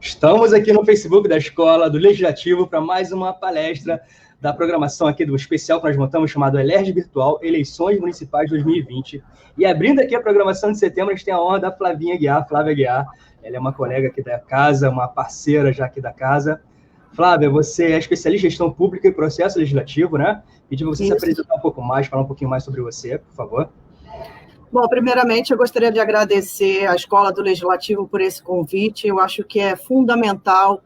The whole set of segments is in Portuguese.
Estamos aqui no Facebook da Escola do Legislativo para mais uma palestra da programação aqui do especial que nós montamos, chamado ELERJ Virtual, Eleições Municipais 2020. E abrindo aqui a programação de setembro, a gente tem a honra da Flávia Aguiar. Ela é uma colega aqui da casa, uma parceira já aqui da casa. Flávia, você é especialista em gestão pública e processo legislativo, né? Pedi para você se apresentar um pouco mais, falar um pouquinho mais sobre você, por favor. Bom, primeiramente, eu gostaria de agradecer à Escola do Legislativo por esse convite. Eu acho que é fundamental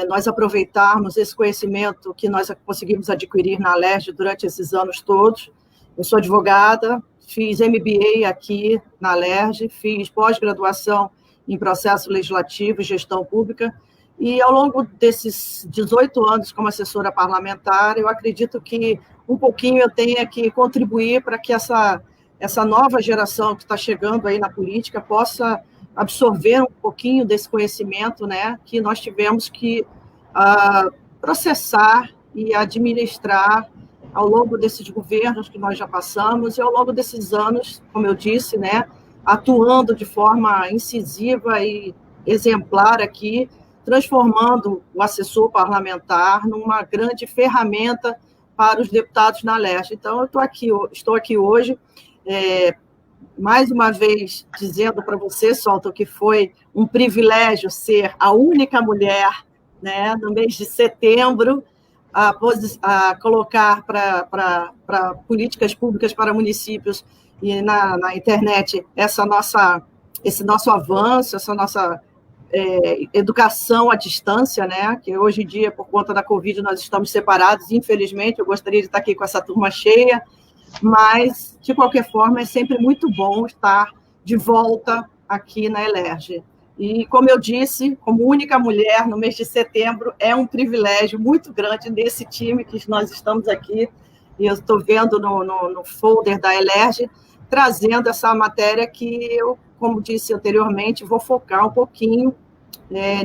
nós aproveitarmos esse conhecimento que nós conseguimos adquirir na ALERJ durante esses anos todos. Eu sou advogada, fiz MBA aqui na ALERJ, fiz pós-graduação em processo legislativo e gestão pública, e ao longo desses 18 anos como assessora parlamentar, eu acredito que um pouquinho eu tenha que contribuir para que essa nova geração que está chegando aí na política possa absorver um pouquinho desse conhecimento, né, que nós tivemos que processar e administrar ao longo desses governos que nós já passamos e ao longo desses anos, como eu disse, né, atuando de forma incisiva e exemplar aqui, transformando o assessor parlamentar numa grande ferramenta para os deputados na ALERJ. Então, eu estou aqui hoje, mais uma vez, dizendo para você, Solton, que foi um privilégio ser a única mulher, né, no mês de setembro, a colocar para políticas públicas para municípios e na internet esse nosso avanço, essa nossa educação à distância, né, que hoje em dia, por conta da Covid, nós estamos separados, infelizmente. Eu gostaria de estar aqui com essa turma cheia, mas, de qualquer forma, é sempre muito bom estar de volta aqui na ELERJ. E, como eu disse, como única mulher, no mês de setembro, é um privilégio muito grande nesse time que nós estamos aqui, e eu estou vendo no folder da ELERJ, trazendo essa matéria que eu, como disse anteriormente, vou focar um pouquinho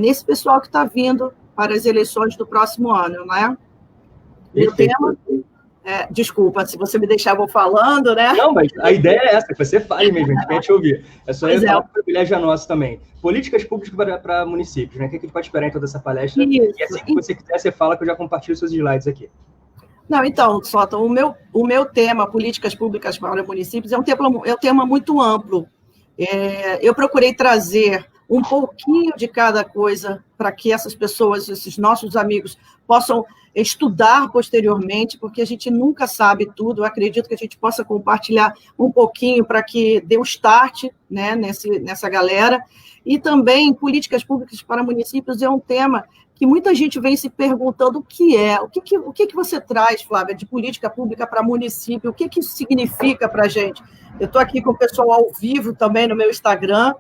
nesse pessoal que está vindo para as eleições do próximo ano, né? Meu tema... desculpa, se você me deixar, eu vou falando, né? Não, mas a ideia é essa, que você fale mesmo, a gente quer te ouvir. É só eu falar que o privilégio é nosso também. Políticas públicas para municípios, né? O que a gente pode esperar em toda essa palestra? Isso. E assim que você quiser, você fala que eu já compartilho seus slides aqui. Não, então, Solton, o meu tema, políticas públicas para municípios, é um tema muito amplo. Eu procurei trazer um pouquinho de cada coisa para que essas pessoas, esses nossos amigos, possam estudar posteriormente, porque a gente nunca sabe tudo. Eu acredito que a gente possa compartilhar um pouquinho para que dê um start, né, nessa galera. E também políticas públicas para municípios é um tema que muita gente vem se perguntando o que é. O que você traz, Flávia, de política pública para município? O que isso significa para a gente? Eu estou aqui com o pessoal ao vivo também no meu Instagram,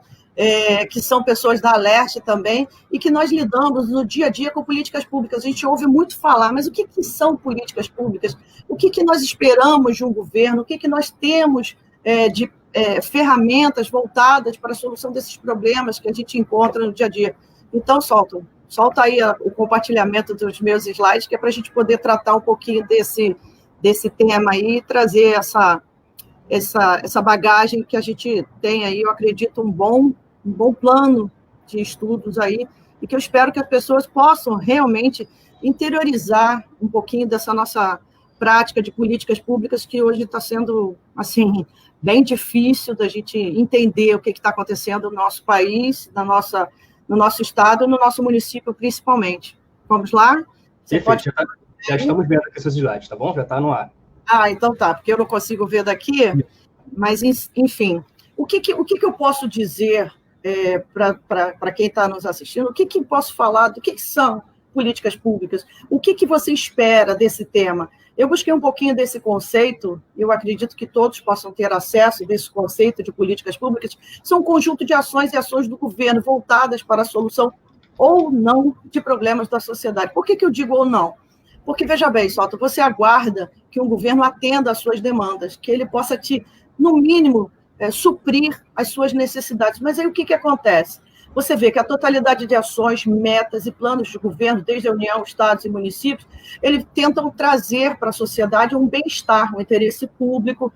que são pessoas da ALERJ também, e que nós lidamos no dia a dia com políticas públicas. A gente ouve muito falar, mas o que são políticas públicas? O que nós esperamos de um governo? O que nós temos de ferramentas voltadas para a solução desses problemas que a gente encontra no dia a dia? Então, solta aí o compartilhamento dos meus slides, que é para a gente poder tratar um pouquinho desse tema aí e trazer essa bagagem que a gente tem aí, eu acredito, um bom plano de estudos aí, e que eu espero que as pessoas possam realmente interiorizar um pouquinho dessa nossa prática de políticas públicas, que hoje está sendo, assim, bem difícil da gente entender o que está acontecendo no nosso país, no nosso estado e no nosso município, principalmente. Vamos lá? Perfeito, já estamos vendo aqui seus slides, tá bom? Já está no ar. Então tá, porque eu não consigo ver daqui, mas, enfim, o que eu posso dizer para quem está nos assistindo? O que eu posso falar do que são políticas públicas? O que você espera desse tema? Eu busquei um pouquinho desse conceito, eu acredito que todos possam ter acesso desse conceito de políticas públicas. São um conjunto de ações e ações do governo voltadas para a solução ou não de problemas da sociedade. Por que eu digo ou não? Porque, veja bem, Solton, você aguarda que um governo atenda às suas demandas, que ele possa no mínimo, suprir as suas necessidades. Mas aí o que acontece? Você vê que a totalidade de ações, metas e planos de governo, desde a União, estados e municípios, eles tentam trazer para a sociedade um bem-estar, um interesse público,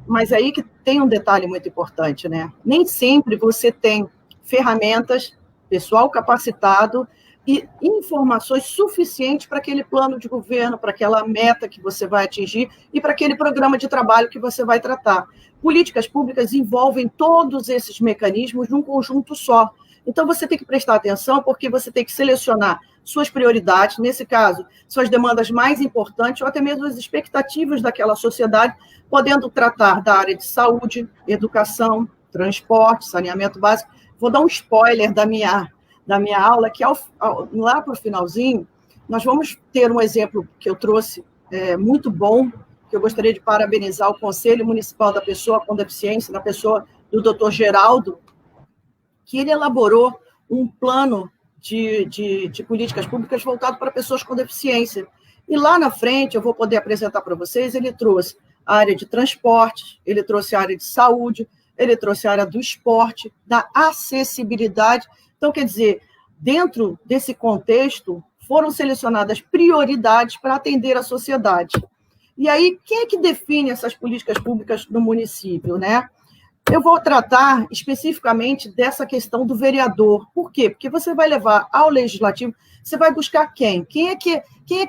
mas aí que tem um detalhe muito importante, né? Nem sempre você tem ferramentas pessoal capacitado e informações suficientes para aquele plano de governo, para aquela meta que você vai atingir e para aquele programa de trabalho que você vai tratar. Políticas públicas envolvem todos esses mecanismos num conjunto só. Então, você tem que prestar atenção, porque você tem que selecionar suas prioridades, nesse caso, suas demandas mais importantes, ou até mesmo as expectativas daquela sociedade, podendo tratar da área de saúde, educação, transporte, saneamento básico. Vou dar um spoiler da minha aula, que lá para o finalzinho, nós vamos ter um exemplo que eu trouxe muito bom, que eu gostaria de parabenizar o Conselho Municipal da Pessoa com Deficiência, na pessoa do Dr. Geraldo, que ele elaborou um plano de políticas públicas voltado para pessoas com deficiência. E lá na frente, eu vou poder apresentar para vocês, ele trouxe a área de transporte, ele trouxe a área de saúde, ele trouxe a área do esporte, da acessibilidade. Então, quer dizer, dentro desse contexto, foram selecionadas prioridades para atender a sociedade. E aí, quem é que define essas políticas públicas no município, né? Eu vou tratar especificamente dessa questão do vereador. Por quê? Porque você vai levar ao legislativo, você vai buscar quem? Quem é que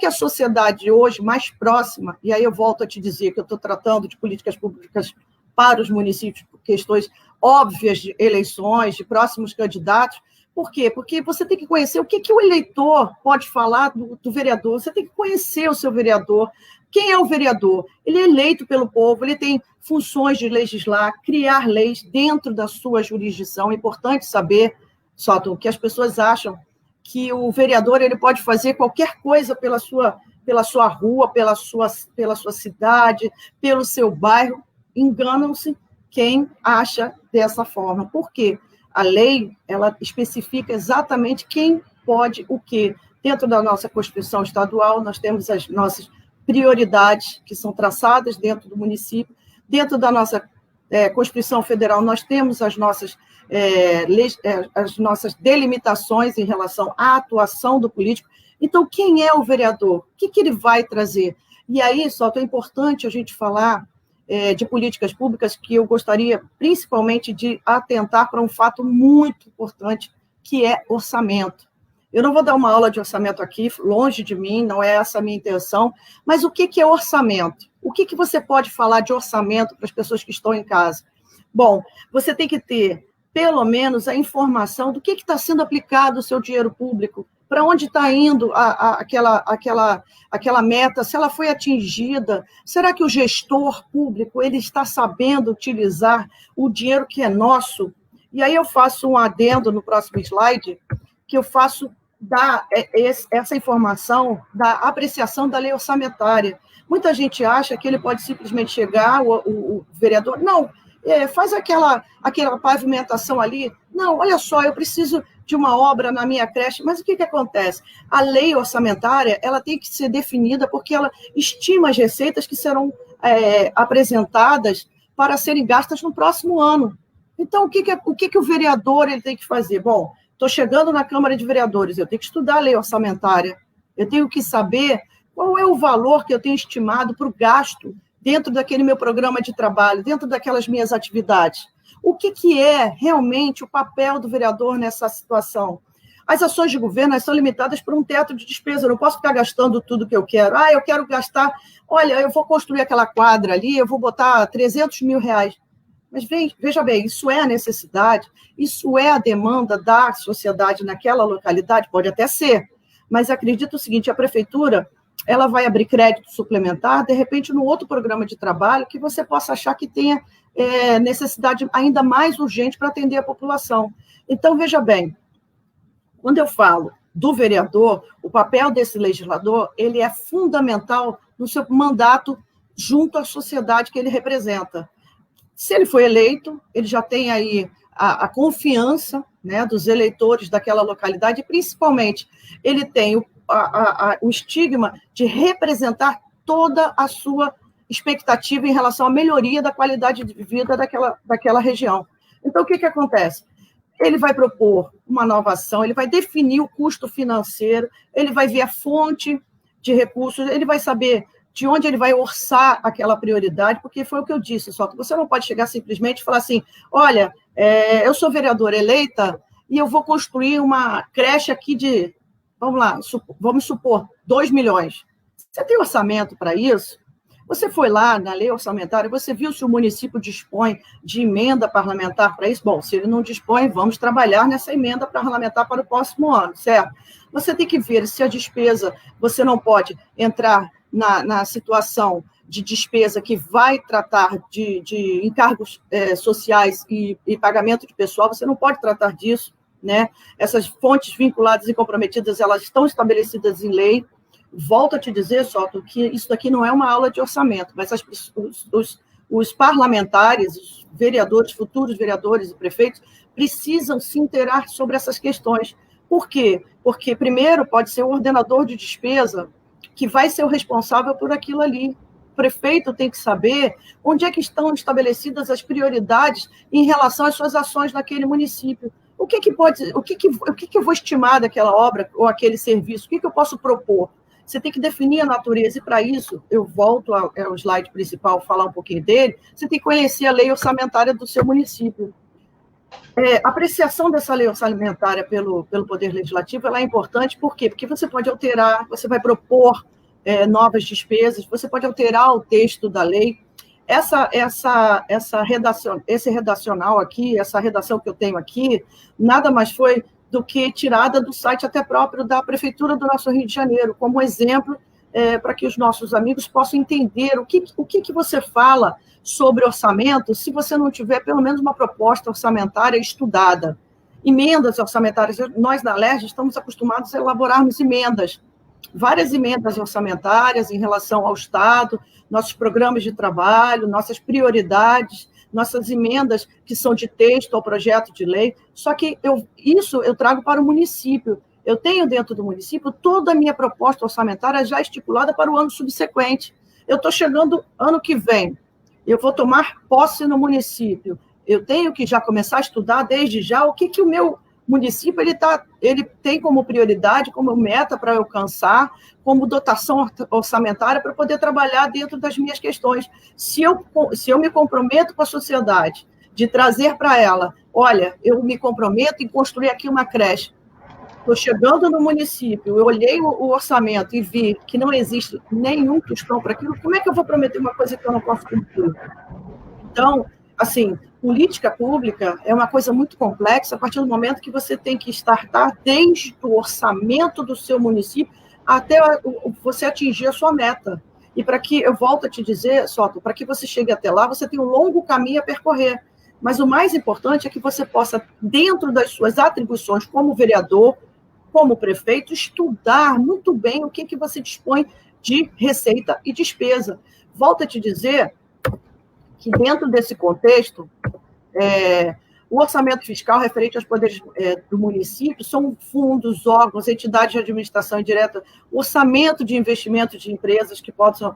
a sociedade hoje mais próxima, e aí eu volto a te dizer que eu estou tratando de políticas públicas para os municípios, por questões óbvias de eleições, de próximos candidatos. Por quê? Porque você tem que conhecer o que o eleitor pode falar do vereador, você tem que conhecer o seu vereador. Quem é o vereador? Ele é eleito pelo povo, ele tem funções de legislar, criar leis dentro da sua jurisdição. É importante saber, Sóton, que as pessoas acham que o vereador ele pode fazer qualquer coisa pela sua rua, pela sua cidade, pelo seu bairro. Enganam-se quem acha dessa forma. Por quê? A lei, ela especifica exatamente quem pode o quê. Dentro da nossa Constituição Estadual, nós temos as nossas prioridades que são traçadas dentro do município. Dentro da nossa Constituição Federal, nós temos as nossas delimitações em relação à atuação do político. Então, quem é o vereador? O que ele vai trazer? E aí, só é importante a gente falar de políticas públicas que eu gostaria, principalmente, de atentar para um fato muito importante, que é orçamento. Eu não vou dar uma aula de orçamento aqui, longe de mim, não é essa a minha intenção, mas o que é orçamento? O que você pode falar de orçamento para as pessoas que estão em casa? Bom, você tem que ter, pelo menos, a informação do que está sendo aplicado o seu dinheiro público, para onde está indo aquela meta, se ela foi atingida, será que o gestor público ele está sabendo utilizar o dinheiro que é nosso? E aí eu faço um adendo no próximo slide, que eu faço essa informação da apreciação da lei orçamentária. Muita gente acha que ele pode simplesmente chegar, o vereador, não, faz aquela pavimentação ali, não, olha só, eu preciso de uma obra na minha creche, mas o que acontece? A lei orçamentária, ela tem que ser definida porque ela estima as receitas que serão apresentadas para serem gastas no próximo ano. Então, o que o vereador ele tem que fazer? Bom, estou chegando na Câmara de Vereadores, eu tenho que estudar a lei orçamentária, eu tenho que saber qual é o valor que eu tenho estimado para o gasto dentro daquele meu programa de trabalho, dentro daquelas minhas atividades. O que é realmente o papel do vereador nessa situação? As ações de governo são limitadas por um teto de despesa, eu não posso ficar gastando tudo que eu quero. Eu quero gastar, olha, eu vou construir aquela quadra ali, eu vou botar 300 mil reais. Mas veja bem, isso é a necessidade, isso é a demanda da sociedade naquela localidade, pode até ser, mas acredito o seguinte, a prefeitura ela vai abrir crédito suplementar, de repente, no outro programa de trabalho, que você possa achar que tenha necessidade ainda mais urgente para atender a população. Então, veja bem, quando eu falo do vereador, o papel desse legislador, ele é fundamental no seu mandato junto à sociedade que ele representa. Se ele foi eleito, ele já tem aí a confiança, né, dos eleitores daquela localidade, e principalmente ele tem o estigma de representar toda a sua expectativa em relação à melhoria da qualidade de vida daquela região. Então, o que acontece? Ele vai propor uma nova ação, ele vai definir o custo financeiro, ele vai ver a fonte de recursos, ele vai saber de onde ele vai orçar aquela prioridade, porque foi o que eu disse, só que você não pode chegar simplesmente e falar assim, olha, eu sou vereadora eleita e eu vou construir uma creche aqui de, vamos supor, 2 milhões. Você tem orçamento para isso? Você foi lá na lei orçamentária, você viu se o município dispõe de emenda parlamentar para isso? Bom, se ele não dispõe, vamos trabalhar nessa emenda parlamentar para o próximo ano, certo? Você tem que ver se a despesa, você não pode entrar na situação de despesa que vai tratar de encargos sociais e pagamento de pessoal, você não pode tratar disso, né? Essas fontes vinculadas e comprometidas, elas estão estabelecidas em lei. Volto a te dizer, Soto, que isso daqui não é uma aula de orçamento, mas os parlamentares, os vereadores, futuros vereadores e prefeitos, precisam se inteirar sobre essas questões. Por quê? Porque, primeiro, pode ser o ordenador de despesa que vai ser o responsável por aquilo ali. O prefeito tem que saber onde é que estão estabelecidas as prioridades em relação às suas ações naquele município. O que eu vou estimar daquela obra ou aquele serviço? O que eu posso propor? Você tem que definir a natureza, e para isso, eu volto ao slide principal, falar um pouquinho dele, você tem que conhecer a lei orçamentária do seu município. A apreciação dessa lei orçamentária pelo Poder Legislativo, ela é importante, por quê? Porque você pode alterar, você vai propor novas despesas, você pode alterar o texto da lei. Esse redacional aqui, essa redação que eu tenho aqui, nada mais foi do que tirada do site até próprio da Prefeitura do nosso Rio de Janeiro, como exemplo para que os nossos amigos possam entender o que você fala sobre orçamento se você não tiver pelo menos uma proposta orçamentária estudada. Emendas orçamentárias, nós na LERJ estamos acostumados a elaborarmos emendas, várias emendas orçamentárias em relação ao Estado, nossos programas de trabalho, nossas prioridades, nossas emendas que são de texto ao projeto de lei, só que isso eu trago para o município. Eu tenho dentro do município toda a minha proposta orçamentária já estipulada para o ano subsequente. Eu estou chegando ano que vem, eu vou tomar posse no município, eu tenho que já começar a estudar desde já o que o meu município ele tem como prioridade, como meta para alcançar, como dotação orçamentária para poder trabalhar dentro das minhas questões. Se eu me comprometo com a sociedade de trazer para ela, olha, eu me comprometo em construir aqui uma creche, estou chegando no município, eu olhei o orçamento e vi que não existe nenhum tostão para aquilo, como é que eu vou prometer uma coisa que eu não posso cumprir? Então, assim, política pública é uma coisa muito complexa a partir do momento que você tem que startar desde o orçamento do seu município até você atingir a sua meta. E para que, eu volto a te dizer, Soto, para que você chegue até lá, você tem um longo caminho a percorrer. Mas o mais importante é que você possa, dentro das suas atribuições como vereador, como prefeito, estudar muito bem o que você dispõe de receita e despesa. Volto a te dizer que dentro desse contexto, o orçamento fiscal referente aos poderes do município são fundos, órgãos, entidades de administração indireta, orçamento de investimento de empresas que possam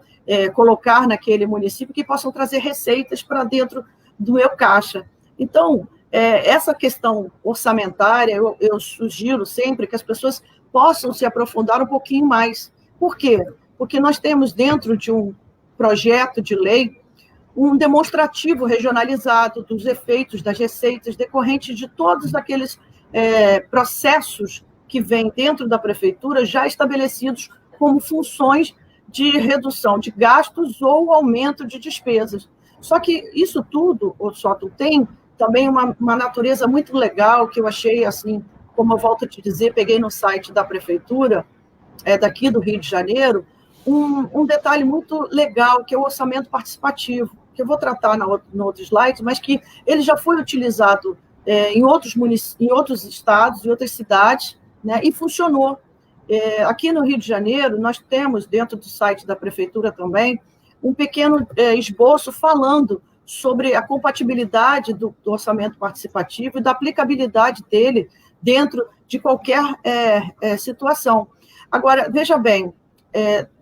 colocar naquele município, que possam trazer receitas para dentro do meu caixa. Então, essa questão orçamentária, eu sugiro sempre que as pessoas possam se aprofundar um pouquinho mais. Por quê? Porque nós temos dentro de um projeto de lei um demonstrativo regionalizado dos efeitos das receitas decorrentes de todos aqueles processos que vêm dentro da prefeitura já estabelecidos como funções de redução de gastos ou aumento de despesas. Só que isso tudo, Soto, tem também uma natureza muito legal que eu achei, assim, como eu volto a te dizer, peguei no site da prefeitura, daqui do Rio de Janeiro, um detalhe muito legal, que é o orçamento participativo, que eu vou tratar no outro slide, mas que ele já foi utilizado em outros estados, em outras cidades, né, e funcionou. Aqui no Rio de Janeiro, nós temos, dentro do site da prefeitura também, um pequeno esboço falando sobre a compatibilidade do orçamento participativo e da aplicabilidade dele dentro de qualquer situação. Agora, veja bem,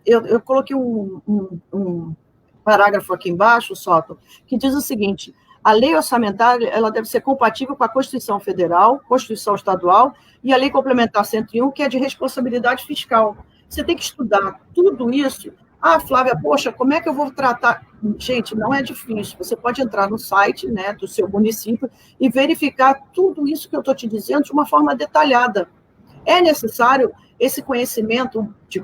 eu coloquei um parágrafo aqui embaixo, Soto, que diz o seguinte: a lei orçamentária ela deve ser compatível com a Constituição Federal, Constituição Estadual e a Lei Complementar 101, que é de responsabilidade fiscal. Você tem que estudar tudo isso Ah, Flávia, poxa, como é que eu vou tratar? Gente, não é difícil. Você pode entrar no site, né, do seu município e verificar tudo isso que eu estou te dizendo de uma forma detalhada. É necessário esse conhecimento de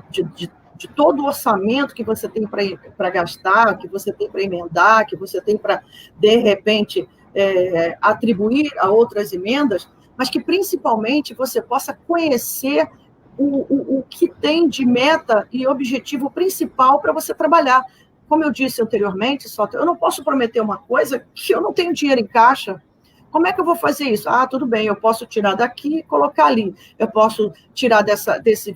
todo o orçamento que você tem para gastar, que você tem para emendar, que você tem para, de repente, atribuir a outras emendas, mas que, principalmente, você possa conhecer o que tem de meta e objetivo principal para você trabalhar. Como eu disse anteriormente, eu não posso prometer uma coisa que eu não tenho dinheiro em caixa. Como é que eu vou fazer isso? Ah, tudo bem, eu posso tirar daqui e colocar ali. Eu posso tirar desse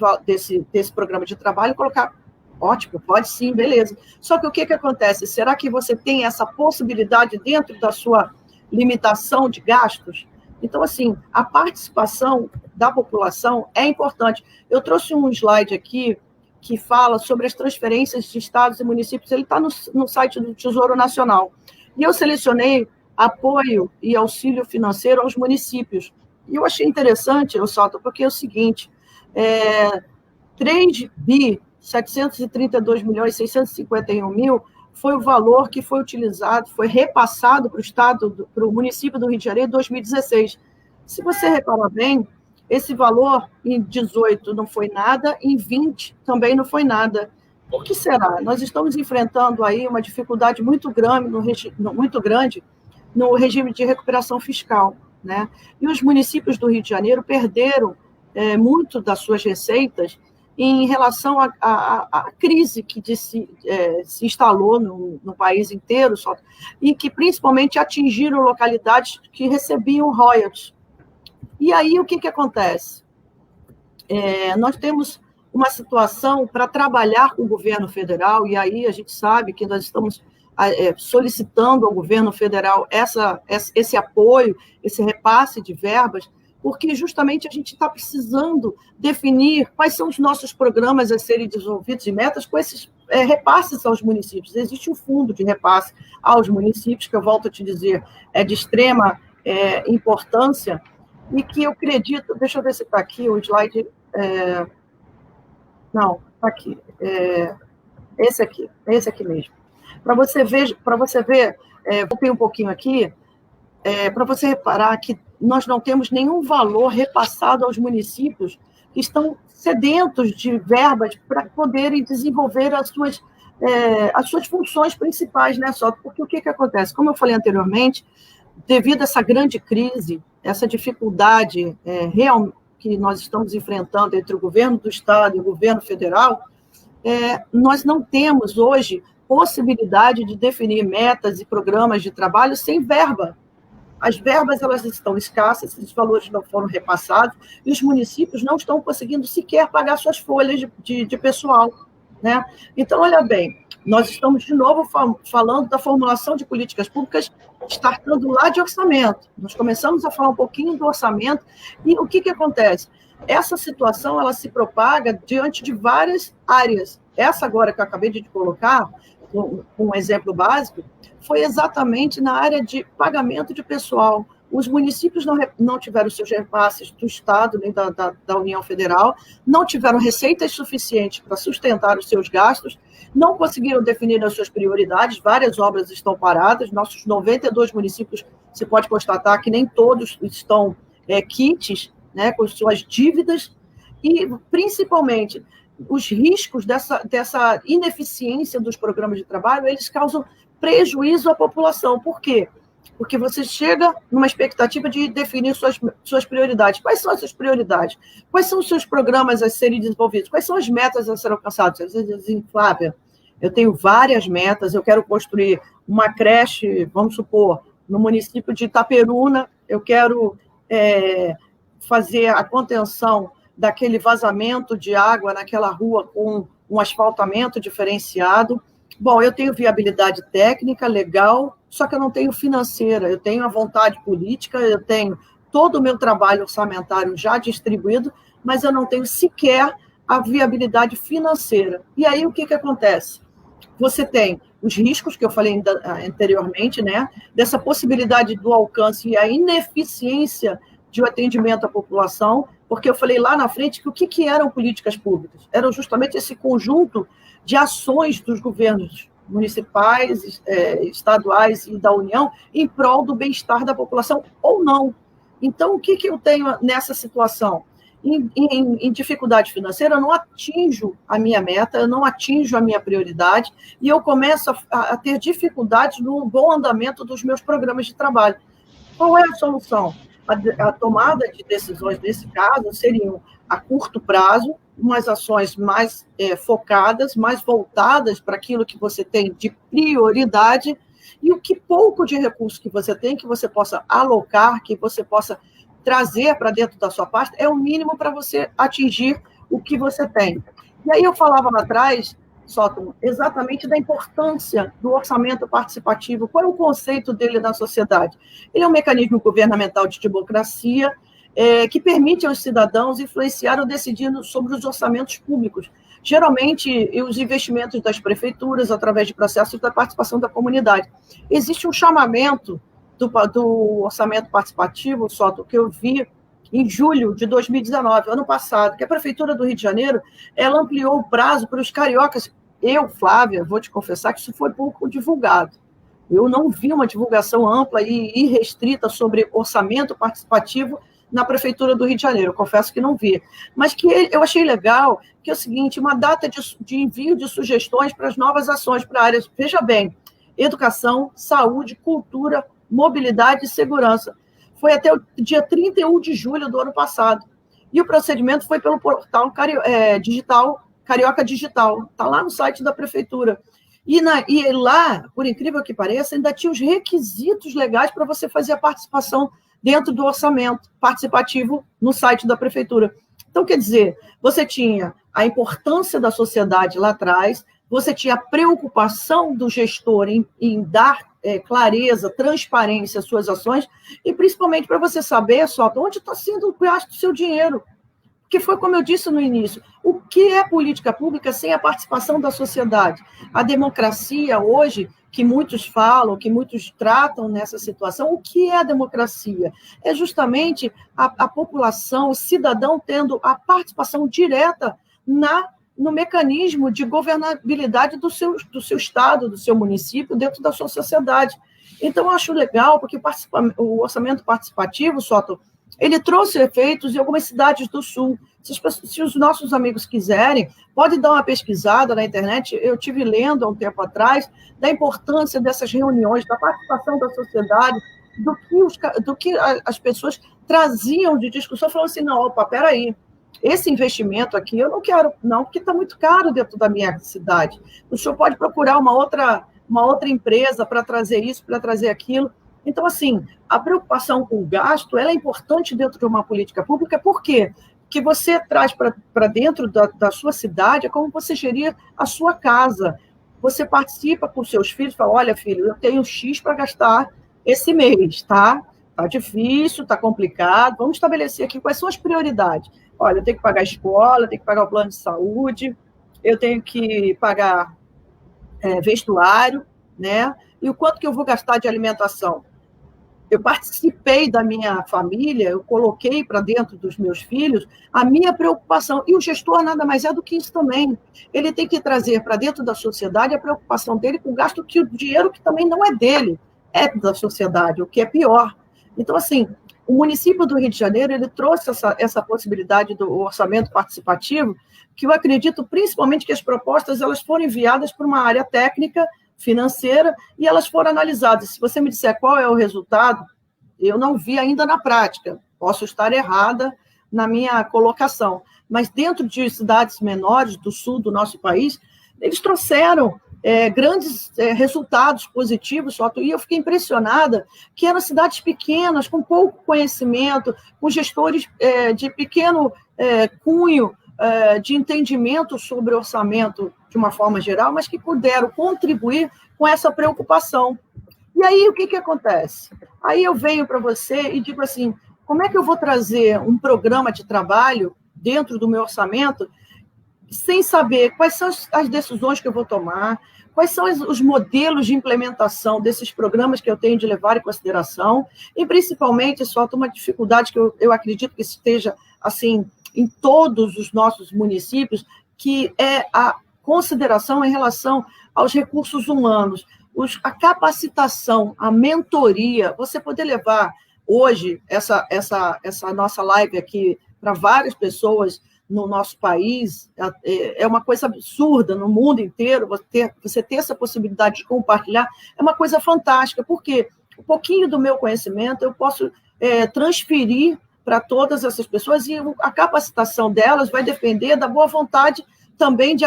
programa de trabalho e colocar. Ótimo, pode sim, beleza. Só que o que acontece? Será que você tem essa possibilidade dentro da sua limitação de gastos? Então, assim, a participação da população é importante. Eu trouxe um slide aqui que fala sobre as transferências de estados e municípios. Ele está no site do Tesouro Nacional. E eu selecionei apoio e auxílio financeiro aos municípios. E eu achei interessante, Elsalto, porque é o seguinte, 3.732.651.000 foi o valor que foi utilizado, foi repassado para o Estado, para o município do Rio de Janeiro em 2016. Se você reparar bem, esse valor em 18 não foi nada, em 20 também não foi nada. Por que será? Nós estamos enfrentando aí uma dificuldade muito grande no regime de recuperação fiscal, né? E os municípios do Rio de Janeiro perderam muito das suas receitas em relação à crise que se instalou no país inteiro, e que principalmente atingiram localidades que recebiam royalties. E aí o que acontece? Nós temos uma situação para trabalhar com o governo federal, e aí a gente sabe que nós estamos solicitando ao governo federal esse apoio, esse repasse de verbas, porque justamente a gente está precisando definir quais são os nossos programas a serem desenvolvidos e metas com esses repasses aos municípios. Existe um fundo de repasse aos municípios, que eu volto a te dizer, é de extrema importância, e que eu acredito, deixa eu ver se está aqui o slide, não, está aqui, esse aqui mesmo. Para você ver, voltei um pouquinho aqui, para você reparar que nós não temos nenhum valor repassado aos municípios que estão sedentos de verbas para poderem desenvolver as suas funções principais, né, só porque o que acontece? Como eu falei anteriormente, devido a essa grande crise, essa dificuldade real que nós estamos enfrentando entre o governo do Estado e o governo federal, nós não temos hoje possibilidade de definir metas e programas de trabalho sem verba. As verbas elas estão escassas, esses valores não foram repassados, e os municípios não estão conseguindo sequer pagar suas folhas de pessoal, né? Então, olha bem, nós estamos de novo falando da formulação de políticas públicas, startando lá de orçamento. Nós começamos a falar um pouquinho do orçamento, e o que acontece? Essa situação ela se propaga diante de várias áreas. Essa agora que eu acabei de colocar, um exemplo básico, foi exatamente na área de pagamento de pessoal. Os municípios não tiveram seus repasses do Estado nem da União Federal, não tiveram receitas suficientes para sustentar os seus gastos, não conseguiram definir as suas prioridades, várias obras estão paradas, nossos 92 municípios, você pode constatar que nem todos estão quites, né, com suas dívidas, e, principalmente, os riscos dessa ineficiência dos programas de trabalho, eles causam prejuízo à população. Por quê? Porque você chega numa expectativa de definir suas prioridades. Quais são as suas prioridades? Quais são os seus programas a serem desenvolvidos? Quais são as metas a serem alcançadas? Você diz assim, Flávia, eu tenho várias metas, eu quero construir uma creche, vamos supor, no município de Itaperuna, eu quero fazer a contenção daquele vazamento de água naquela rua com um asfaltamento diferenciado. Bom, eu tenho viabilidade técnica, legal, só que eu não tenho financeira, eu tenho a vontade política, eu tenho todo o meu trabalho orçamentário já distribuído, mas eu não tenho sequer a viabilidade financeira. E aí o que acontece? Você tem os riscos que eu falei anteriormente, né, dessa possibilidade do alcance e a ineficiência de atendimento à população, porque eu falei lá na frente que o que eram políticas públicas? Eram justamente esse conjunto de ações dos governos municipais, estaduais e da União em prol do bem-estar da população, ou não. Então, o que eu tenho nessa situação? Em dificuldade financeira, eu não atinjo a minha meta, eu não atinjo a minha prioridade, e eu começo a ter dificuldades no bom andamento dos meus programas de trabalho. Qual é a solução? A tomada de decisões, nesse caso, seriam a curto prazo, umas ações mais focadas, mais voltadas para aquilo que você tem de prioridade, e o que pouco de recurso que você tem, que você possa alocar, que você possa trazer para dentro da sua pasta, é o mínimo para você atingir o que você tem. E aí eu falava lá atrás, Sótomo, exatamente da importância do orçamento participativo. Qual é o conceito dele na sociedade? Ele é um mecanismo governamental de democracia que permite aos cidadãos influenciar ou decidir sobre os orçamentos públicos. Geralmente, os investimentos das prefeituras, através de processos da participação da comunidade. Existe um chamamento do orçamento participativo, Sótomo, que eu vi em julho de 2019, ano passado, que a Prefeitura do Rio de Janeiro, ela ampliou o prazo para os cariocas. Eu, Flávia, vou te confessar que isso foi pouco divulgado. Eu não vi uma divulgação ampla e irrestrita sobre orçamento participativo na Prefeitura do Rio de Janeiro, eu confesso que não vi. Mas que eu achei legal que é o seguinte, uma data de envio de sugestões para as novas ações para áreas, veja bem, educação, saúde, cultura, mobilidade e segurança. Foi até o dia 31 de julho do ano passado. E o procedimento foi pelo portal digital, Carioca Digital. Está lá no site da Prefeitura. E lá, por incrível que pareça, ainda tinha os requisitos legais para você fazer a participação dentro do orçamento participativo no site da Prefeitura. Então, quer dizer, você tinha a importância da sociedade lá atrás, você tinha a preocupação do gestor em dar clareza, transparência às suas ações, e principalmente para você saber, só onde está sendo gasto o seu dinheiro. Porque foi como eu disse no início, o que é política pública sem a participação da sociedade? A democracia hoje, que muitos falam, que muitos tratam nessa situação, o que é a democracia? É justamente a população, o cidadão tendo a participação direta no mecanismo de governabilidade do seu estado, do seu município, dentro da sua sociedade. Então, eu acho legal, porque o orçamento participativo, Soto, ele trouxe efeitos em algumas cidades do Sul. Se os nossos amigos quiserem, pode dar uma pesquisada na internet. Eu estive lendo há um tempo atrás da importância dessas reuniões, da participação da sociedade, do que as pessoas traziam de discussão, falando assim, não, opa, peraí, esse investimento aqui eu não quero, não, porque está muito caro dentro da minha cidade. O senhor pode procurar uma outra empresa para trazer isso, para trazer aquilo. Então, assim, a preocupação com o gasto, ela é importante dentro de uma política pública, por quê? Porque você traz para dentro da sua cidade, é como você gerir a sua casa. Você participa com seus filhos, fala, olha, filho, eu tenho X para gastar esse mês, tá? Está difícil, está complicado, vamos estabelecer aqui quais são as prioridades. Olha, eu tenho que pagar a escola, eu tenho que pagar o plano de saúde, eu tenho que pagar vestuário, né? E o quanto que eu vou gastar de alimentação? Eu participei da minha família, eu coloquei para dentro dos meus filhos a minha preocupação. E o gestor nada mais é do que isso também. Ele tem que trazer para dentro da sociedade a preocupação dele com o gasto que o dinheiro que também não é dele, é da sociedade, o que é pior. Então, assim, o município do Rio de Janeiro, ele trouxe essa possibilidade do orçamento participativo, que eu acredito principalmente que as propostas elas foram enviadas para uma área técnica, financeira, e elas foram analisadas. Se você me disser qual é o resultado, eu não vi ainda na prática. Posso estar errada na minha colocação. Mas dentro de cidades menores do sul do nosso país, eles trouxeram grandes resultados positivos, e eu fiquei impressionada que eram cidades pequenas, com pouco conhecimento, com gestores de pequeno cunho, de entendimento sobre orçamento de uma forma geral, mas que puderam contribuir com essa preocupação. E aí, o que acontece? Aí eu venho para você e digo assim, como é que eu vou trazer um programa de trabalho dentro do meu orçamento sem saber quais são as decisões que eu vou tomar, quais são os modelos de implementação desses programas que eu tenho de levar em consideração, e principalmente, só uma dificuldade que eu acredito que esteja assim em todos os nossos municípios, que é a consideração em relação aos recursos humanos, a capacitação, a mentoria, você poder levar hoje essa nossa live aqui para várias pessoas no nosso país, é uma coisa absurda no mundo inteiro, você ter essa possibilidade de compartilhar, é uma coisa fantástica, porque um pouquinho do meu conhecimento eu posso transferir para todas essas pessoas, e a capacitação delas vai depender da boa vontade também de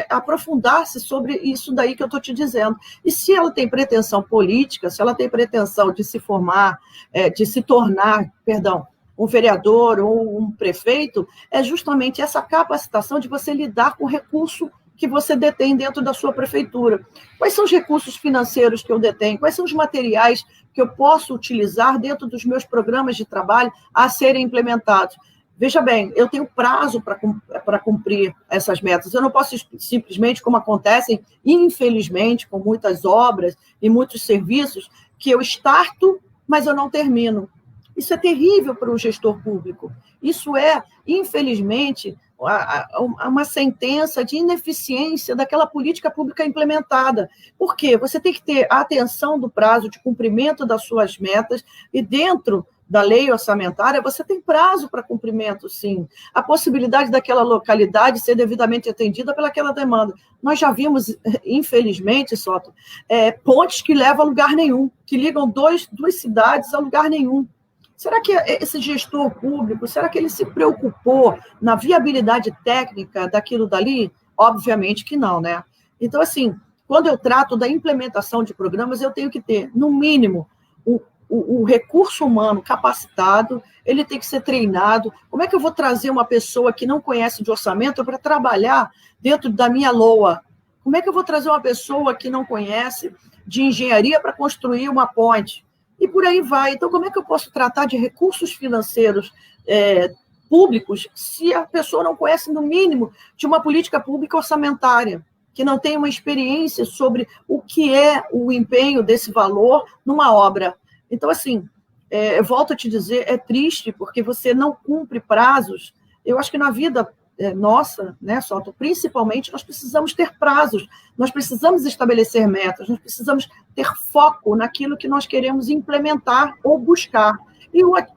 aprofundar-se sobre isso daí que eu estou te dizendo. E se ela tem pretensão política, se ela tem pretensão de se formar, de se tornar, um vereador ou um prefeito, é justamente essa capacitação de você lidar com o recurso que você detém dentro da sua prefeitura. Quais são os recursos financeiros que eu detenho? Quais são os materiais que eu posso utilizar dentro dos meus programas de trabalho a serem implementados? Veja bem, eu tenho prazo para cumprir essas metas. Eu não posso simplesmente, como acontecem, infelizmente, com muitas obras e muitos serviços, que eu starto, mas eu não termino. Isso é terrível para o gestor público. Isso é, infelizmente, uma sentença de ineficiência daquela política pública implementada. Por quê? Você tem que ter a atenção do prazo de cumprimento das suas metas, e dentro da lei orçamentária, você tem prazo para cumprimento, sim. A possibilidade daquela localidade ser devidamente atendida pelaquela demanda. Nós já vimos, infelizmente, Soto, pontes que levam a lugar nenhum, que ligam duas cidades a lugar nenhum. Será que esse gestor público, será que ele se preocupou na viabilidade técnica daquilo dali? Obviamente que não, né? Então, assim, quando eu trato da implementação de programas, eu tenho que ter, no mínimo, o recurso humano capacitado, ele tem que ser treinado. Como é que eu vou trazer uma pessoa que não conhece de orçamento para trabalhar dentro da minha LOA? Como é que eu vou trazer uma pessoa que não conhece de engenharia para construir uma ponte? E por aí vai. Então, como é que eu posso tratar de recursos financeiros públicos se a pessoa não conhece, no mínimo, de uma política pública orçamentária, que não tem uma experiência sobre o que é o empenho desse valor numa obra? Então, assim, eu volto a te dizer, é triste, porque você não cumpre prazos. Eu acho que na vida nossa, né, Soto, principalmente, nós precisamos ter prazos, nós precisamos estabelecer metas, nós precisamos ter foco naquilo que nós queremos implementar ou buscar.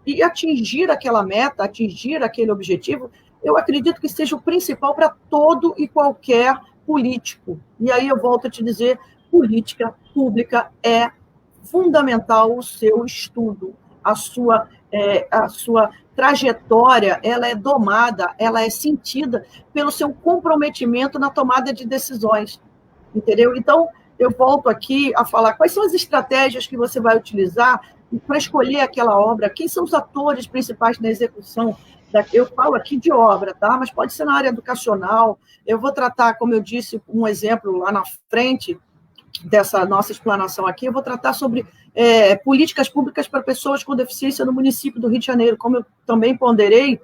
E atingir aquela meta, atingir aquele objetivo, eu acredito que seja o principal para todo e qualquer político. E aí eu volto a te dizer, política pública é fundamental o seu estudo, a sua trajetória, ela é domada, ela é sentida pelo seu comprometimento na tomada de decisões, entendeu? Então, eu volto aqui a falar quais são as estratégias que você vai utilizar para escolher aquela obra, quem são os atores principais na execução. Eu falo aqui de obra, tá? Mas pode ser na área educacional. Eu vou tratar, como eu disse, um exemplo lá na frente dessa nossa explanação aqui, eu vou tratar sobre políticas públicas para pessoas com deficiência no município do Rio de Janeiro, como eu também ponderei.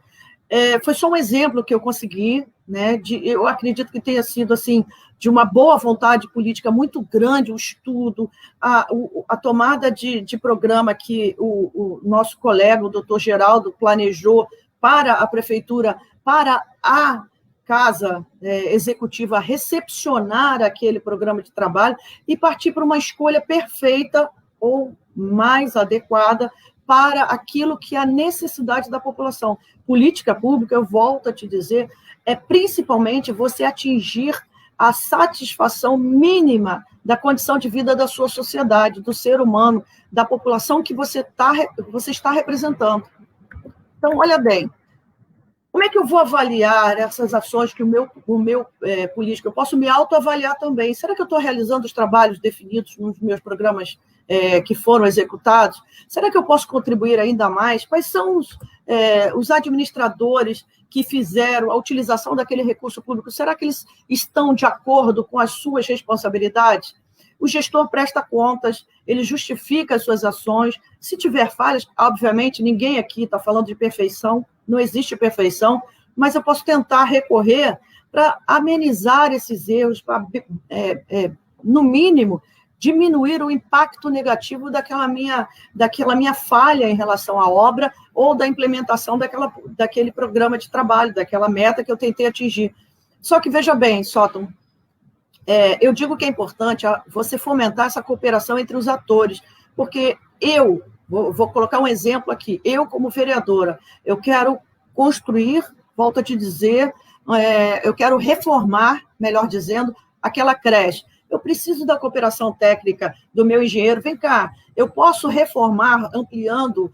Foi só um exemplo que eu consegui, né? Eu acredito que tenha sido assim, de uma boa vontade política muito grande, o estudo, a tomada de programa que o nosso colega, o doutor Geraldo, planejou para a prefeitura, para a Casa Executiva recepcionar aquele programa de trabalho e partir para uma escolha perfeita ou mais adequada para aquilo que é a necessidade da população. Política pública, eu volto a te dizer, é principalmente você atingir a satisfação mínima da condição de vida da sua sociedade, do ser humano, da população que você está representando. Então, olha bem, como é que eu vou avaliar essas ações que o meu político? Eu posso me autoavaliar também. Será que eu estou realizando os trabalhos definidos nos meus programas que foram executados? Será que eu posso contribuir ainda mais? Quais são os administradores que fizeram a utilização daquele recurso público? Será que eles estão de acordo com as suas responsabilidades? O gestor presta contas, ele justifica as suas ações. Se tiver falhas, obviamente, ninguém aqui está falando de perfeição, não existe perfeição. mas eu posso tentar recorrer para amenizar esses erros, para, no mínimo, diminuir o impacto negativo daquela minha falha em relação à obra ou da implementação daquele programa de trabalho, daquela meta que eu tentei atingir. Só que, veja bem, Sóton, eu digo que é importante você fomentar essa cooperação entre os atores, porque vou colocar um exemplo aqui, eu como vereadora, eu quero construir, volto a te dizer, eu quero reformar, melhor dizendo, aquela creche. Eu preciso da cooperação técnica do meu engenheiro. Vem cá, eu posso reformar ampliando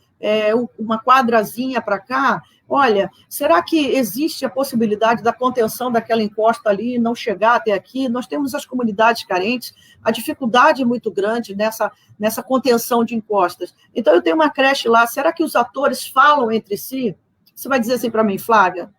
uma quadrazinha para cá? Olha, será que existe a possibilidade da contenção daquela encosta ali e não chegar até aqui? Nós temos as comunidades carentes, a dificuldade é muito grande nessa contenção de encostas. Então, eu tenho uma creche lá, será que os atores falam entre si? Você vai dizer assim para mim, Flávia?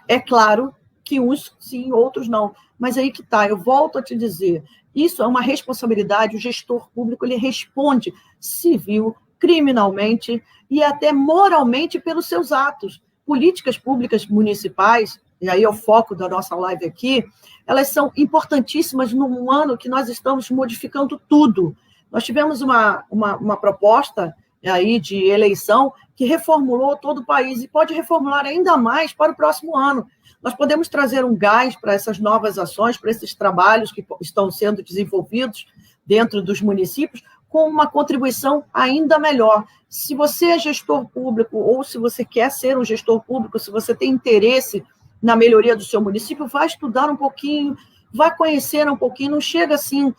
É claro que uns sim, outros não. Mas aí que está, eu volto a te dizer, isso é uma responsabilidade, o gestor público ele responde civil, criminalmente e até moralmente pelos seus atos. Políticas públicas municipais, e aí é o foco da nossa live aqui, elas são importantíssimas num ano que nós estamos modificando tudo. Nós tivemos uma proposta aí de eleição que reformulou todo o país e pode reformular ainda mais para o próximo ano. Nós podemos trazer um gás para essas novas ações, para esses trabalhos que estão sendo desenvolvidos dentro dos municípios, com uma contribuição ainda melhor. Se você é gestor público ou se você quer ser um gestor público, se você tem interesse na melhoria do seu município, vai estudar um pouquinho, vai conhecer um pouquinho, não chega assim,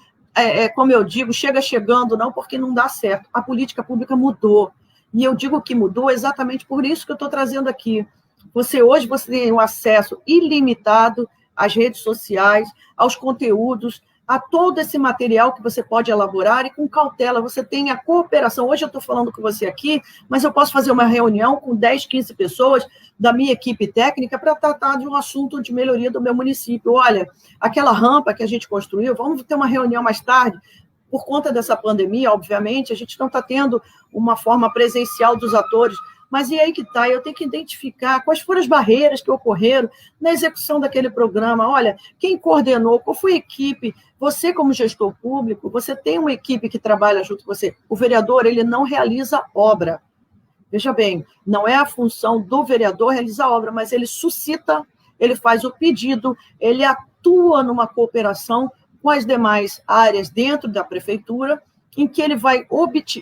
como eu digo, chegando, não, porque não dá certo. A política pública mudou. E eu digo que mudou exatamente por isso que eu estou trazendo aqui. Hoje você tem um acesso ilimitado às redes sociais, aos conteúdos, a todo esse material que você pode elaborar e com cautela, você tem a cooperação. Hoje eu estou falando com você aqui, mas eu posso fazer uma reunião com 10, 15 pessoas da minha equipe técnica para tratar de um assunto de melhoria do meu município. Olha, aquela rampa que a gente construiu, vamos ter uma reunião mais tarde. Por conta dessa pandemia, obviamente, a gente não está tendo uma forma presencial dos atores, mas e aí que está? Eu tenho que identificar quais foram as barreiras que ocorreram na execução daquele programa. Olha, quem coordenou, qual foi a equipe? Você, como gestor público, você tem uma equipe que trabalha junto com você. O vereador, ele não realiza obra. Veja bem, não é a função do vereador realizar obra, mas ele suscita, ele faz o pedido, ele atua numa cooperação com as demais áreas dentro da prefeitura, em que ele vai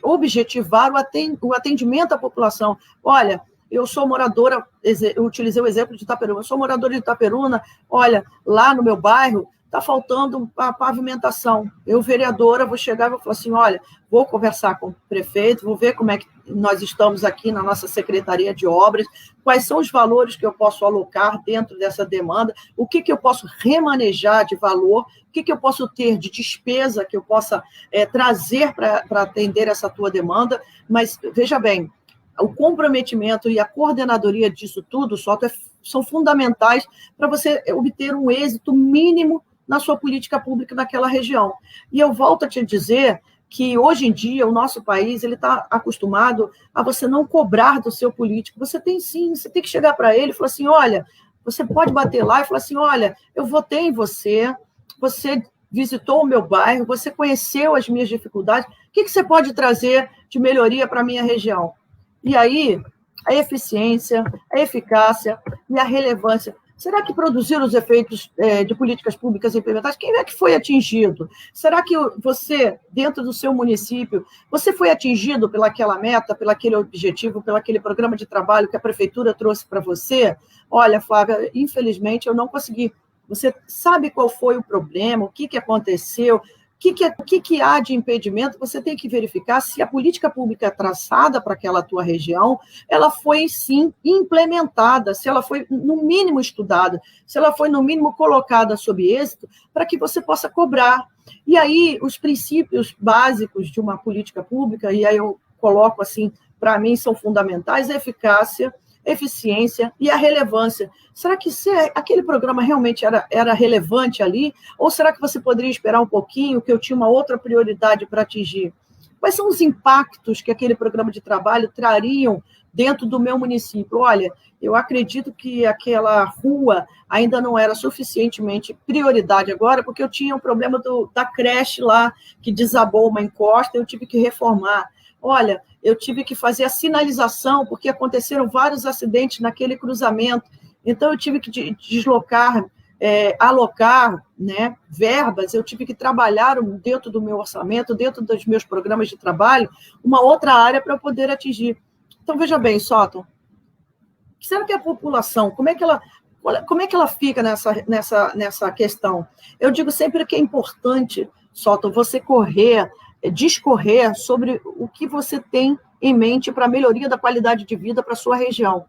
objetivar o atendimento à população. Olha, eu sou moradora, eu utilizei o exemplo de Itaperuna, eu sou moradora de Itaperuna, olha, lá no meu bairro está faltando a pavimentação. Eu, vereadora, vou chegar e vou falar assim, olha, vou conversar com o prefeito, vou ver como é que nós estamos aqui na nossa Secretaria de Obras, quais são os valores que eu posso alocar dentro dessa demanda, o que eu posso remanejar de valor, o que eu posso ter de despesa que eu possa trazer para atender essa tua demanda, mas, veja bem, o comprometimento e a coordenadoria disso tudo são fundamentais para você obter um êxito mínimo na sua política pública naquela região. E eu volto a te dizer que, hoje em dia, o nosso país está acostumado a você não cobrar do seu político. Você tem que chegar para ele e falar assim, olha, você pode bater lá e falar assim, olha, eu votei em você, você visitou o meu bairro, você conheceu as minhas dificuldades, o que você pode trazer de melhoria para a minha região? E aí, a eficiência, a eficácia e a relevância. Será que produziram os efeitos de políticas públicas implementadas? Quem é que foi atingido? Será que você, dentro do seu município, você foi atingido pelaquela meta, pelaquele objetivo, pelaquele programa de trabalho que a prefeitura trouxe para você? Olha, Flávia, infelizmente eu não consegui. Você sabe qual foi o problema, o que aconteceu, o que há de impedimento? Você tem que verificar se a política pública traçada para aquela tua região, ela foi, sim, implementada, se ela foi, no mínimo, estudada, se ela foi, no mínimo, colocada sob êxito, para que você possa cobrar. E aí, os princípios básicos de uma política pública, e aí eu coloco assim, para mim, são fundamentais: a eficácia, eficiência e a relevância. Será que aquele programa realmente era relevante ali? Ou será que você poderia esperar um pouquinho, que eu tinha uma outra prioridade para atingir? Quais são os impactos que aquele programa de trabalho trariam dentro do meu município? Olha, eu acredito que aquela rua ainda não era suficientemente prioridade agora, porque eu tinha um problema da creche lá, que desabou uma encosta, eu tive que reformar. Olha, eu tive que fazer a sinalização, porque aconteceram vários acidentes naquele cruzamento, então eu tive que deslocar, alocar, né, verbas, eu tive que trabalhar dentro do meu orçamento, dentro dos meus programas de trabalho, uma outra área para eu poder atingir. Então, veja bem, Sóton, será que a população, como é que ela fica nessa questão? Eu digo sempre que é importante, Sóton, você discorrer sobre o que você tem em mente para a melhoria da qualidade de vida para a sua região.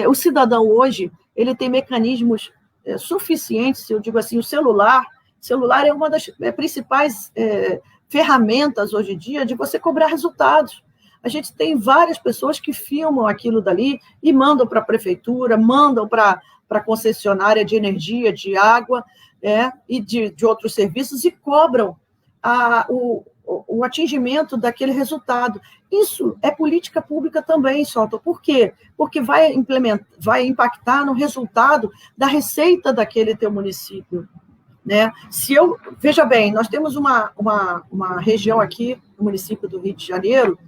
O cidadão hoje, ele tem mecanismos suficientes, eu digo assim, o celular é uma das principais ferramentas hoje em dia de você cobrar resultados. A gente tem várias pessoas que filmam aquilo dali e mandam para a prefeitura, mandam para a concessionária de energia, de água, e de outros serviços, e cobram o atingimento daquele resultado. Isso é política pública também, Sóton. Por quê? Porque vai impactar no resultado da receita daquele teu município. Né? Veja bem, nós temos uma região aqui, no município do Rio de Janeiro,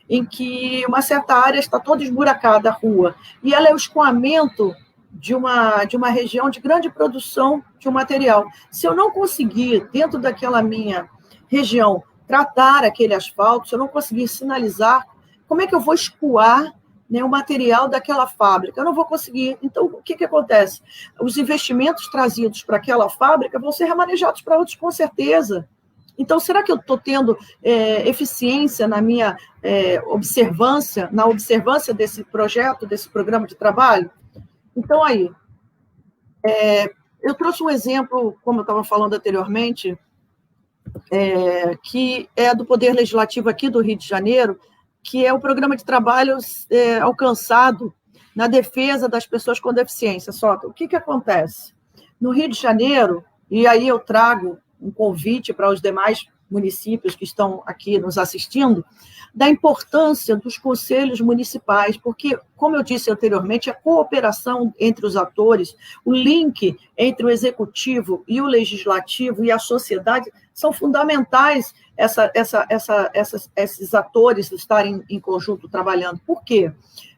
em que uma certa área está toda esburacada, a rua, e ela é o escoamento de uma região de grande produção de um material. Se eu não conseguir, dentro daquela minha região, tratar aquele asfalto, se eu não conseguir sinalizar, como é que eu vou escoar, né, o material daquela fábrica? Eu não vou conseguir. Então, o que acontece? Os investimentos trazidos para aquela fábrica vão ser remanejados para outros, com certeza. Então, será que eu estou tendo eficiência na minha observância, na observância desse projeto, desse programa de trabalho? Então, aí, eu trouxe um exemplo, como eu estava falando anteriormente, que é do Poder Legislativo aqui do Rio de Janeiro, que é o programa de trabalho alcançado na defesa das pessoas com deficiência. Só o que acontece? No Rio de Janeiro, e aí eu trago um convite para os demais municípios que estão aqui nos assistindo, da importância dos conselhos municipais, porque, como eu disse anteriormente, a cooperação entre os atores, o link entre o executivo e o legislativo e a sociedade são fundamentais, esses atores estarem em conjunto trabalhando. Por quê?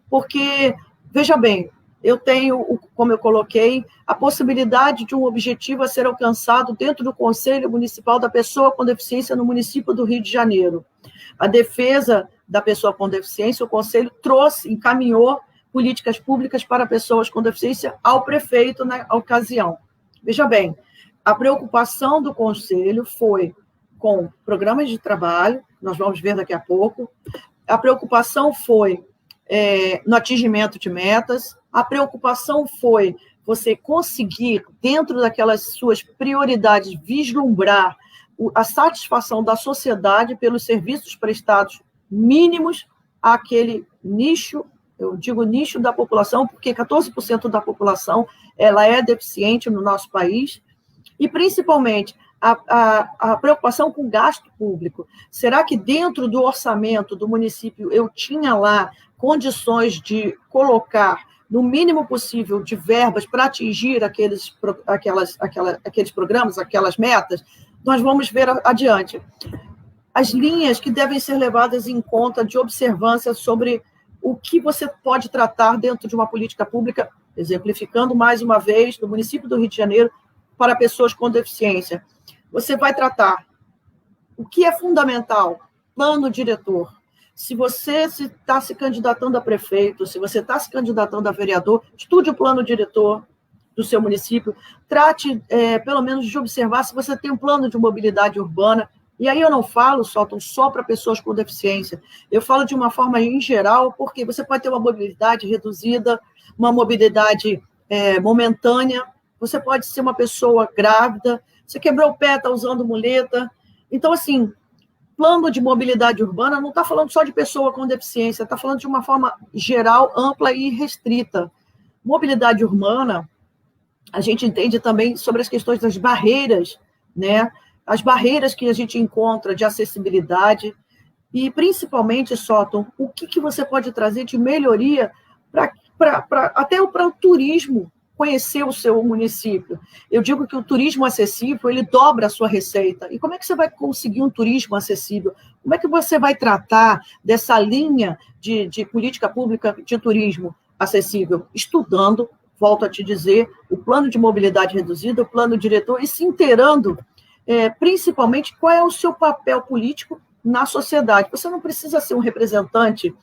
Porque, veja bem, eu tenho, como eu coloquei, a possibilidade de um objetivo a ser alcançado dentro do Conselho Municipal da Pessoa com Deficiência no município do Rio de Janeiro. A defesa da pessoa com deficiência, o Conselho encaminhou políticas públicas para pessoas com deficiência ao prefeito na ocasião. Veja bem, a preocupação do Conselho foi com programas de trabalho, nós vamos ver daqui a pouco, a preocupação foi no atingimento de metas, a preocupação foi você conseguir, dentro daquelas suas prioridades, vislumbrar a satisfação da sociedade pelos serviços prestados mínimos àquele nicho, eu digo nicho da população, porque 14% da população ela é deficiente no nosso país, e principalmente a preocupação com o gasto público. Será que dentro do orçamento do município eu tinha lá condições de colocar no mínimo possível de verbas para atingir aqueles programas, aquelas metas? Nós vamos ver adiante. As linhas que devem ser levadas em conta de observância sobre o que você pode tratar dentro de uma política pública, exemplificando mais uma vez, no município do Rio de Janeiro, para pessoas com deficiência. Você vai tratar o que é fundamental, plano diretor. Se você está se candidatando a prefeito, se você está se candidatando a vereador, estude o plano diretor do seu município, trate, pelo menos, de observar se você tem um plano de mobilidade urbana. E aí eu não falo só para pessoas com deficiência, eu falo de uma forma em geral, porque você pode ter uma mobilidade reduzida, uma mobilidade momentânea, você pode ser uma pessoa grávida, você quebrou o pé, está usando muleta. Então, assim, plano de mobilidade urbana não está falando só de pessoa com deficiência, está falando de uma forma geral, ampla e restrita. Mobilidade urbana, a gente entende também sobre as questões das barreiras, né? As barreiras que a gente encontra de acessibilidade, E, principalmente, Sóton, o que você pode trazer de melhoria até para o turismo conhecer o seu município? Eu digo que o turismo acessível, ele dobra a sua receita. E como é que você vai conseguir um turismo acessível? Como é que você vai tratar dessa linha de política pública de turismo acessível? Estudando, volto a te dizer, o plano de mobilidade reduzida, o plano diretor, e se inteirando, principalmente, qual é o seu papel político na sociedade. Você não precisa ser um representante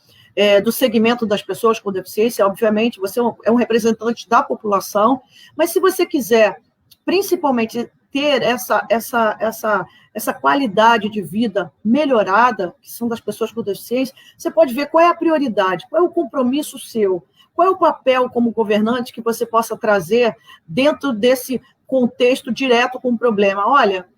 do segmento das pessoas com deficiência, obviamente, você é um representante da população, mas se você quiser, principalmente, ter essa qualidade de vida melhorada, que são das pessoas com deficiência, você pode ver qual é a prioridade, qual é o compromisso seu, qual é o papel como governante que você possa trazer dentro desse contexto direto com o problema. Olha,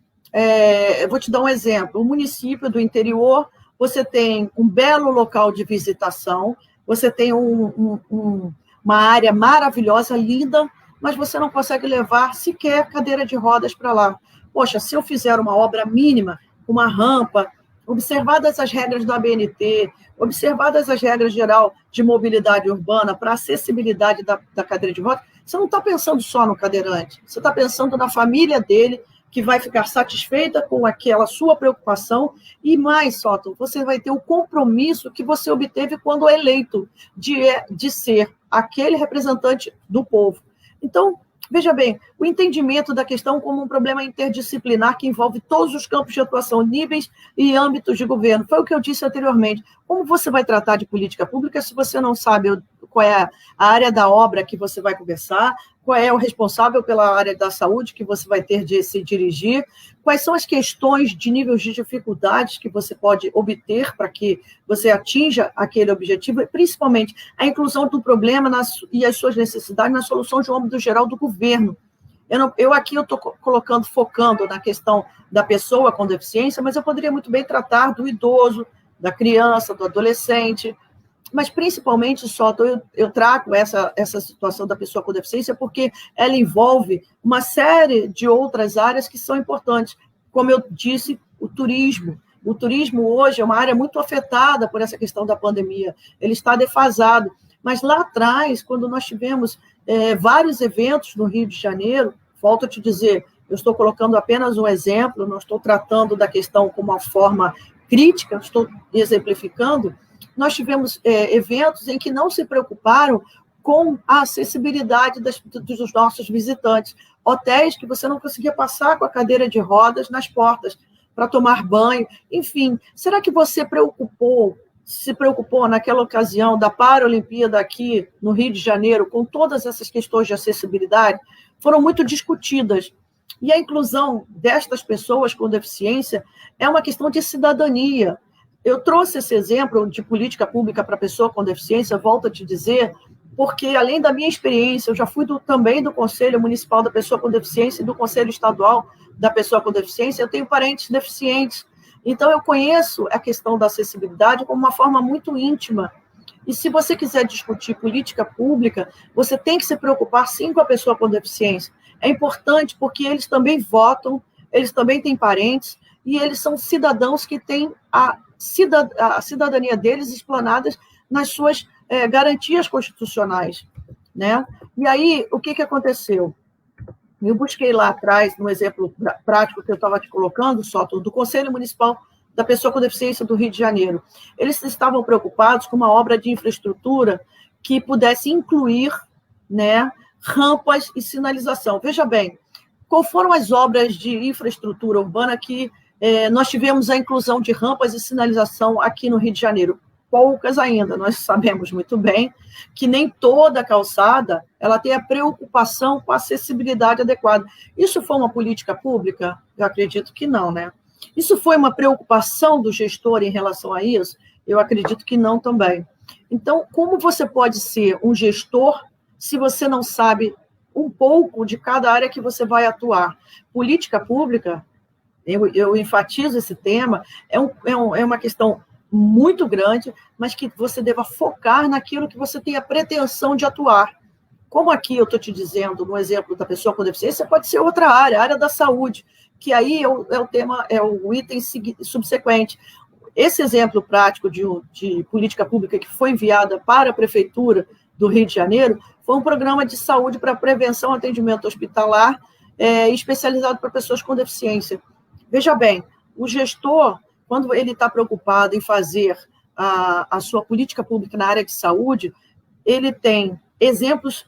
eu vou te dar um exemplo. O município do interior, você tem um belo local de visitação, você tem uma área maravilhosa, linda, mas você não consegue levar sequer cadeira de rodas para lá. Poxa, se eu fizer uma obra mínima, uma rampa, observadas as regras do ABNT, observadas as regras geral de mobilidade urbana para acessibilidade da cadeira de rodas, você não está pensando só no cadeirante, você está pensando na família dele, que vai ficar satisfeita com aquela sua preocupação, e mais, Sóton, você vai ter o compromisso que você obteve quando eleito de ser aquele representante do povo. Então, veja bem, o entendimento da questão como um problema interdisciplinar que envolve todos os campos de atuação, níveis e âmbitos de governo. Foi o que eu disse anteriormente. Como você vai tratar de política pública se você não sabe qual é a área da obra que você vai conversar, qual é o responsável pela área da saúde que você vai ter de se dirigir, quais são as questões de níveis de dificuldades que você pode obter para que você atinja aquele objetivo, e principalmente a inclusão do problema e as suas necessidades na solução de um âmbito geral do governo. Eu estou focando na questão da pessoa com deficiência, mas eu poderia muito bem tratar do idoso, da criança, do adolescente, mas principalmente, Sóton, eu trago essa situação da pessoa com deficiência porque ela envolve uma série de outras áreas que são importantes. Como eu disse, o turismo. O turismo hoje é uma área muito afetada por essa questão da pandemia. Ele está defasado. Mas lá atrás, quando nós tivemos vários eventos no Rio de Janeiro, volto a te dizer, eu estou colocando apenas um exemplo, não estou tratando da questão como uma forma crítica, estou exemplificando. Nós tivemos eventos em que não se preocuparam com a acessibilidade dos nossos visitantes. Hotéis que você não conseguia passar com a cadeira de rodas nas portas para tomar banho. Enfim, será que você se preocupou naquela ocasião da Paralimpíada aqui no Rio de Janeiro com todas essas questões de acessibilidade? Foram muito discutidas. E a inclusão destas pessoas com deficiência é uma questão de cidadania. Eu trouxe esse exemplo de política pública para pessoa com deficiência, volto a te dizer, porque, além da minha experiência, eu já fui também do Conselho Municipal da Pessoa com Deficiência e do Conselho Estadual da Pessoa com Deficiência, eu tenho parentes deficientes. Então, eu conheço a questão da acessibilidade como uma forma muito íntima. E se você quiser discutir política pública, você tem que se preocupar, sim, com a pessoa com deficiência. É importante porque eles também votam, eles também têm parentes, e eles são cidadãos que têm a cidadania deles explanadas nas suas garantias constitucionais, né? E aí, o que aconteceu? Eu busquei lá atrás, no exemplo prático que eu estava te colocando, Sóton, do Conselho Municipal da Pessoa com Deficiência do Rio de Janeiro. Eles estavam preocupados com uma obra de infraestrutura que pudesse incluir, né, rampas e sinalização. Veja bem, qual foram as obras de infraestrutura urbana que nós tivemos a inclusão de rampas e sinalização aqui no Rio de Janeiro? Poucas ainda. Nós sabemos muito bem que nem toda calçada ela tem a preocupação com a acessibilidade adequada. Isso foi uma política pública? Eu acredito que não, né? Isso foi uma preocupação do gestor em relação a isso? Eu acredito que não também. Então, como você pode ser um gestor se você não sabe um pouco de cada área que você vai atuar? Política pública, eu enfatizo esse tema, é uma questão muito grande, mas que você deva focar naquilo que você tem a pretensão de atuar. Como aqui eu estou te dizendo, no exemplo da pessoa com deficiência, pode ser outra área, a área da saúde, que aí é o tema, é o item subsequente. esse exemplo prático de política pública que foi enviada para a Prefeitura do Rio de Janeiro foi um programa de saúde para prevenção e atendimento hospitalar especializado para pessoas com deficiência. Veja bem, o gestor, quando ele está preocupado em fazer a sua política pública na área de saúde, ele tem exemplos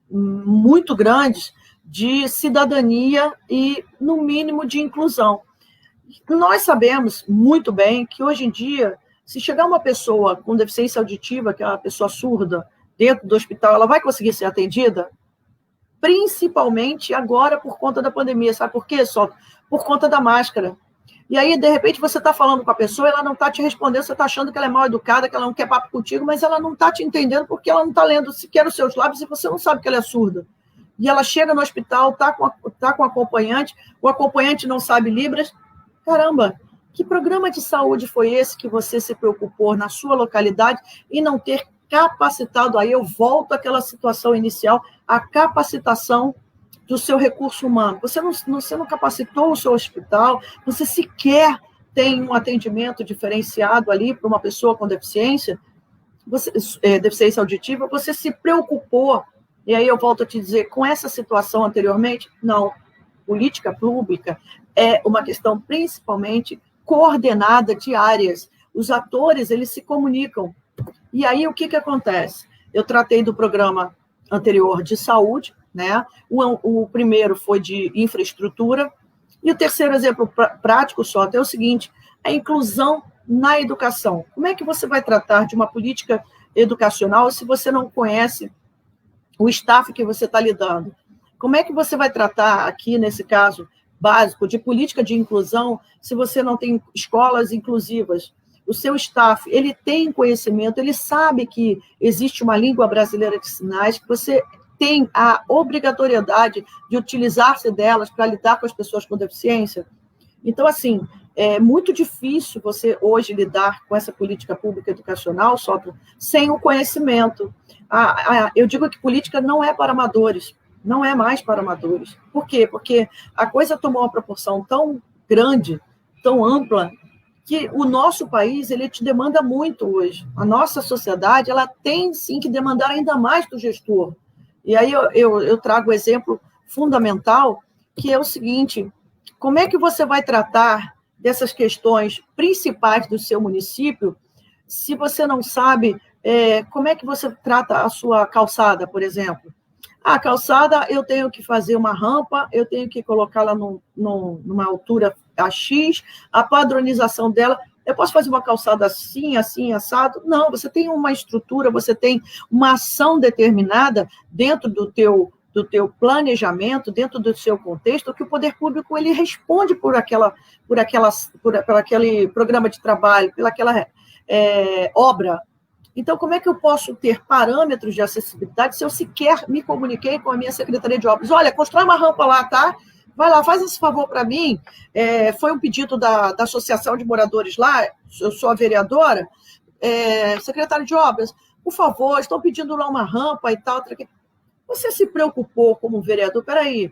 muito grandes de cidadania e, no mínimo, de inclusão. Nós sabemos muito bem que, hoje em dia, se chegar uma pessoa com deficiência auditiva, que é uma pessoa surda, dentro do hospital, ela vai conseguir ser atendida? Principalmente agora por conta da pandemia. Sabe por quê? Só por conta da máscara. E aí, de repente, você está falando com a pessoa, ela não está te respondendo, você está achando que ela é mal educada, que ela não quer papo contigo, mas ela não está te entendendo porque ela não está lendo sequer os seus lábios e você não sabe que ela é surda. E ela chega no hospital, está com acompanhante, o acompanhante não sabe Libras. Caramba, que programa de saúde foi esse que você se preocupou na sua localidade e não ter capacitado? Aí eu volto àquela situação inicial, a capacitação do seu recurso humano. Você não capacitou o seu hospital, você sequer tem um atendimento diferenciado ali para uma pessoa com deficiência, deficiência auditiva, você se preocupou. E aí eu volto a te dizer, com essa situação anteriormente, não. Política pública é uma questão principalmente coordenada de áreas. Os atores, eles se comunicam. E aí o que acontece? Eu tratei do programa anterior de saúde, né? O primeiro foi de infraestrutura, e o terceiro exemplo prático só é o seguinte: a inclusão na educação. Como é que você vai tratar de uma política educacional se você não conhece o staff que você está lidando? Como é que você vai tratar aqui, nesse caso básico, de política de inclusão se você não tem escolas inclusivas? O seu staff, ele tem conhecimento, ele sabe que existe uma língua brasileira de sinais, que você tem a obrigatoriedade de utilizar-se delas para lidar com as pessoas com deficiência. Então, assim, é muito difícil você hoje lidar com essa política pública educacional, só sem o conhecimento. Eu digo que política não é para amadores, não é mais para amadores. Por quê? Porque a coisa tomou uma proporção tão grande, tão ampla, que o nosso país, ele te demanda muito hoje. A nossa sociedade, ela tem, sim, que demandar ainda mais do gestor. E aí eu trago o exemplo fundamental, que é o seguinte: como é que você vai tratar dessas questões principais do seu município se você não sabe como é que você trata a sua calçada, por exemplo? A calçada, eu tenho que fazer uma rampa, eu tenho que colocá-la numa altura X, a padronização dela. Eu posso fazer uma calçada assim, assim, assado? Não, você tem uma estrutura, você tem uma ação determinada dentro do teu planejamento, dentro do seu contexto, que o poder público ele responde por aquele programa de trabalho, pelaquela obra. Então, como é que eu posso ter parâmetros de acessibilidade se eu sequer me comuniquei com a minha Secretaria de Obras? Olha, constrói uma rampa lá, tá? Vai lá, faz esse favor para mim. Foi um pedido da Associação de Moradores lá, eu sou a vereadora, secretário de Obras, por favor, estão pedindo lá uma rampa e tal. Você se preocupou como vereador? Peraí,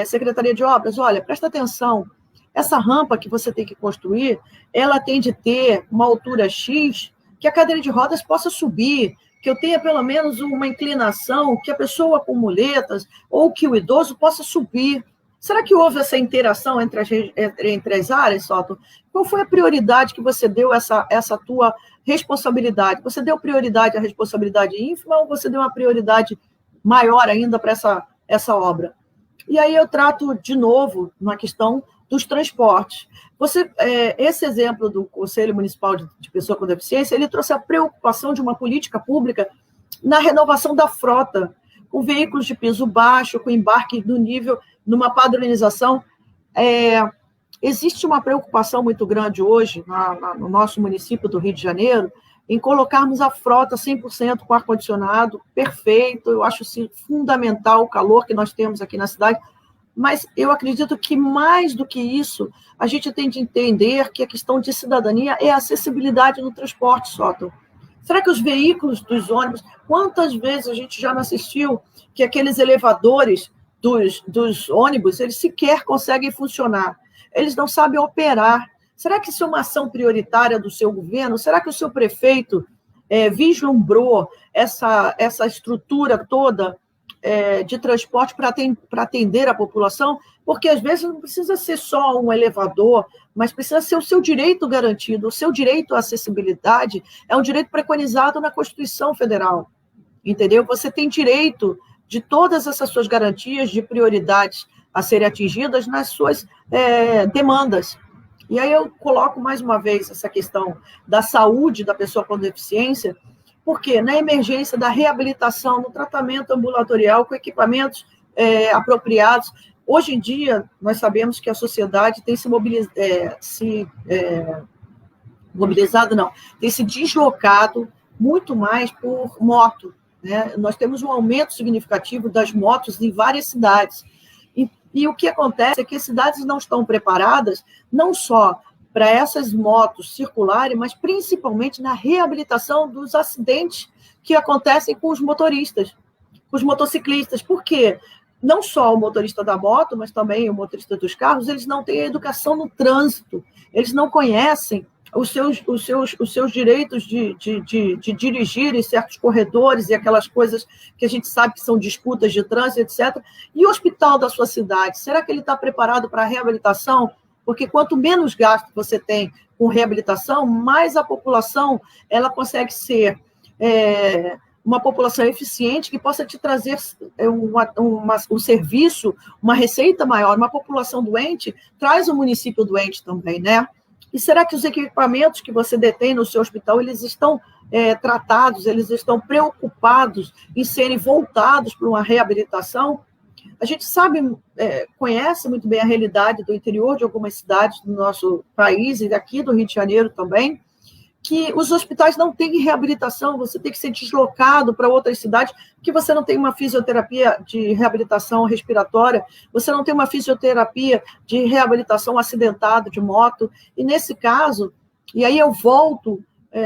Secretaria de Obras, olha, presta atenção, essa rampa que você tem que construir, ela tem de ter uma altura X, que a cadeira de rodas possa subir, que eu tenha pelo menos uma inclinação, que a pessoa com muletas ou que o idoso possa subir. Será que houve essa interação entre as áreas, Soto? Qual foi a prioridade que você deu a essa tua responsabilidade? Você deu prioridade à responsabilidade ínfima ou você deu uma prioridade maior ainda para essa obra? E aí eu trato, de novo, na questão dos transportes. Esse exemplo do Conselho Municipal de Pessoa com Deficiência, ele trouxe a preocupação de uma política pública na renovação da frota, com veículos de piso baixo, com embarque do nível, numa padronização. Existe uma preocupação muito grande hoje, no nosso município do Rio de Janeiro, em colocarmos a frota 100% com ar-condicionado, perfeito. Eu acho fundamental o calor que nós temos aqui na cidade, mas eu acredito que, mais do que isso, a gente tem de entender que a questão de cidadania é a acessibilidade no transporte, Soto. Será que os veículos dos ônibus, quantas vezes a gente já não assistiu que aqueles elevadores dos ônibus, eles sequer conseguem funcionar, eles não sabem operar, Será que isso é uma ação prioritária do seu governo? Será que o seu prefeito vislumbrou essa estrutura toda de transporte para atender a população? Porque, às vezes, não precisa ser só um elevador, mas precisa ser o seu direito garantido. O seu direito à acessibilidade é um direito preconizado na Constituição Federal, entendeu? Você tem direito de todas essas suas garantias de prioridades a serem atingidas nas suas demandas. E aí eu coloco mais uma vez essa questão da saúde da pessoa com deficiência, porque na emergência da reabilitação, no tratamento ambulatorial com equipamentos apropriados, hoje em dia nós sabemos que a sociedade tem tem se deslocado muito mais por moto, né? Nós temos um aumento significativo das motos em várias cidades. E o que acontece é que as cidades não estão preparadas, não só para essas motos circularem, mas principalmente na reabilitação dos acidentes que acontecem com os motoristas, com os motociclistas. Por quê? Não só o motorista da moto, mas também o motorista dos carros, eles não têm educação no trânsito, eles não conhecem os seus direitos de dirigir em certos corredores e aquelas coisas que a gente sabe que são disputas de trânsito, etc. E o hospital da sua cidade, será que ele está preparado para a reabilitação? Porque quanto menos gasto você tem com reabilitação, mais a população ela consegue ser uma população eficiente que possa te trazer um serviço, uma receita maior. Uma população doente traz o município doente também, né? E será que os equipamentos que você detém no seu hospital, eles estão tratados, eles estão preocupados em serem voltados para uma reabilitação? A gente sabe, conhece muito bem a realidade do interior de algumas cidades do nosso país e daqui do Rio de Janeiro também, que os hospitais não têm reabilitação, você tem que ser deslocado para outras cidades, porque você não tem uma fisioterapia de reabilitação respiratória, você não tem uma fisioterapia de reabilitação acidentada de moto, e nesse caso, e aí eu volto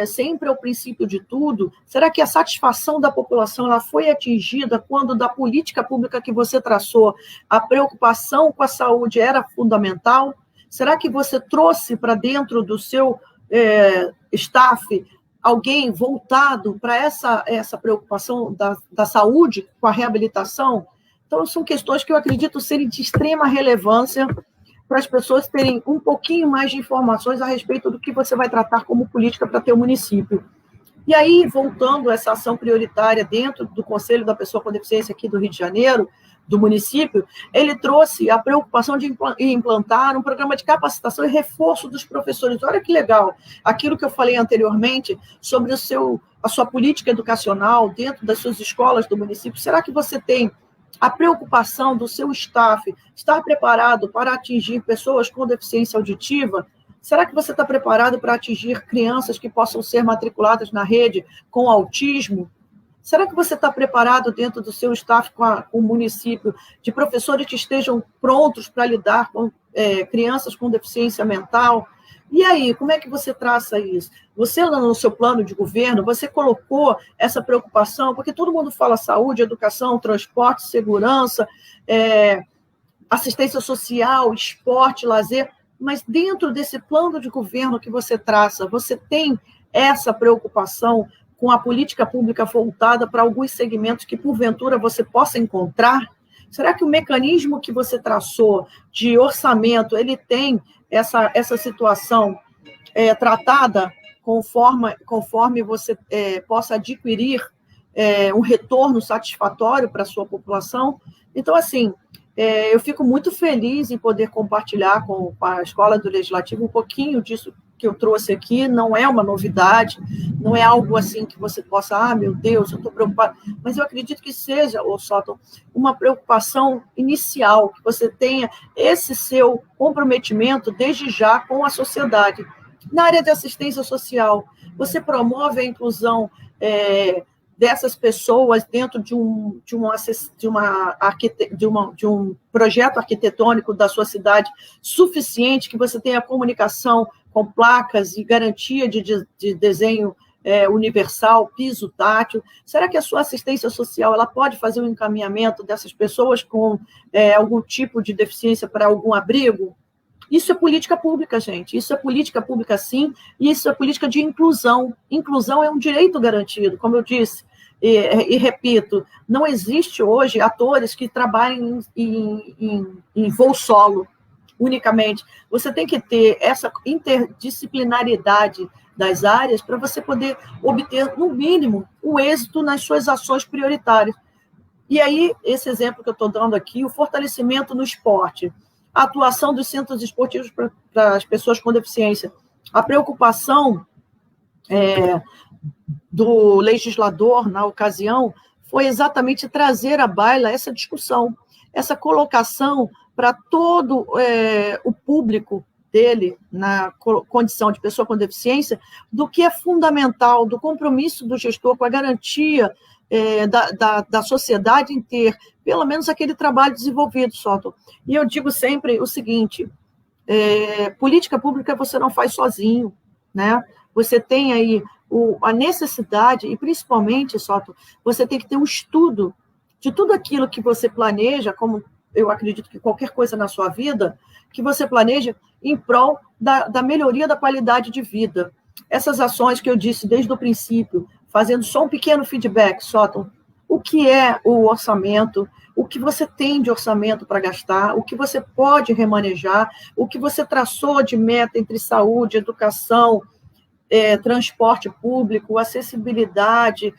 sempre ao princípio de tudo, será que a satisfação da população ela foi atingida quando da política pública que você traçou, a preocupação com a saúde era fundamental? Será que você trouxe para dentro do seu staff, alguém voltado para essa preocupação da saúde com a reabilitação? Então, são questões que eu acredito serem de extrema relevância para as pessoas terem um pouquinho mais de informações a respeito do que você vai tratar como política para teu município. E aí, voltando a essa ação prioritária dentro do Conselho da Pessoa com Deficiência aqui do Rio de Janeiro, do município, ele trouxe a preocupação de implantar um programa de capacitação e reforço dos professores. Olha que legal, aquilo que eu falei anteriormente sobre a sua política educacional dentro das suas escolas do município. Será que você tem a preocupação do seu staff estar preparado para atingir pessoas com deficiência auditiva? Será que você está preparado para atingir crianças que possam ser matriculadas na rede com autismo? Será que você está preparado dentro do seu staff com o município de professores que estejam prontos para lidar com crianças com deficiência mental? E aí, como é que você traça isso? Você, no seu plano de governo, você colocou essa preocupação, porque todo mundo fala saúde, educação, transporte, segurança, assistência social, esporte, lazer, mas dentro desse plano de governo que você traça, você tem essa preocupação com a política pública voltada para alguns segmentos que, porventura, você possa encontrar? Será que o mecanismo que você traçou de orçamento, ele tem essa situação tratada conforme você possa adquirir um retorno satisfatório para a sua população? Então, assim, eu fico muito feliz em poder compartilhar com a Escola do Legislativo um pouquinho disso que eu trouxe aqui. Não é uma novidade, não é algo assim que você possa, meu Deus, eu estou preocupado, mas eu acredito que seja, Sóton, uma preocupação inicial, que você tenha esse seu comprometimento desde já com a sociedade. Na área de assistência social, você promove a inclusão dessas pessoas dentro de um projeto arquitetônico da sua cidade suficiente, que você tenha comunicação com placas e garantia de desenho universal, piso tátil? Será que a sua assistência social ela pode fazer um encaminhamento dessas pessoas com algum tipo de deficiência para algum abrigo? Isso é política pública, gente. Isso é política pública, sim, e isso é política de inclusão. Inclusão é um direito garantido, como eu disse, e repito, não existe hoje atores que trabalhem em voo solo, unicamente. Você tem que ter essa interdisciplinaridade das áreas para você poder obter, no mínimo, o êxito nas suas ações prioritárias. E aí, esse exemplo que eu estou dando aqui, o fortalecimento no esporte, a atuação dos centros esportivos para as pessoas com deficiência, a preocupação do legislador, na ocasião, foi exatamente trazer à baila essa discussão, essa colocação para todo o público dele, na condição de pessoa com deficiência, do que é fundamental, do compromisso do gestor com a garantia da sociedade em ter, pelo menos, aquele trabalho desenvolvido, Sóto. E eu digo sempre o seguinte, política pública você não faz sozinho, né? Você tem aí a necessidade, e principalmente, Sóto, você tem que ter um estudo de tudo aquilo que você planeja, como eu acredito que qualquer coisa na sua vida, que você planeja em prol da melhoria da qualidade de vida. Essas ações que eu disse desde o princípio, fazendo só um pequeno feedback, Sóton, o que é o orçamento, o que você tem de orçamento para gastar, o que você pode remanejar, o que você traçou de meta entre saúde, educação, transporte público, acessibilidade,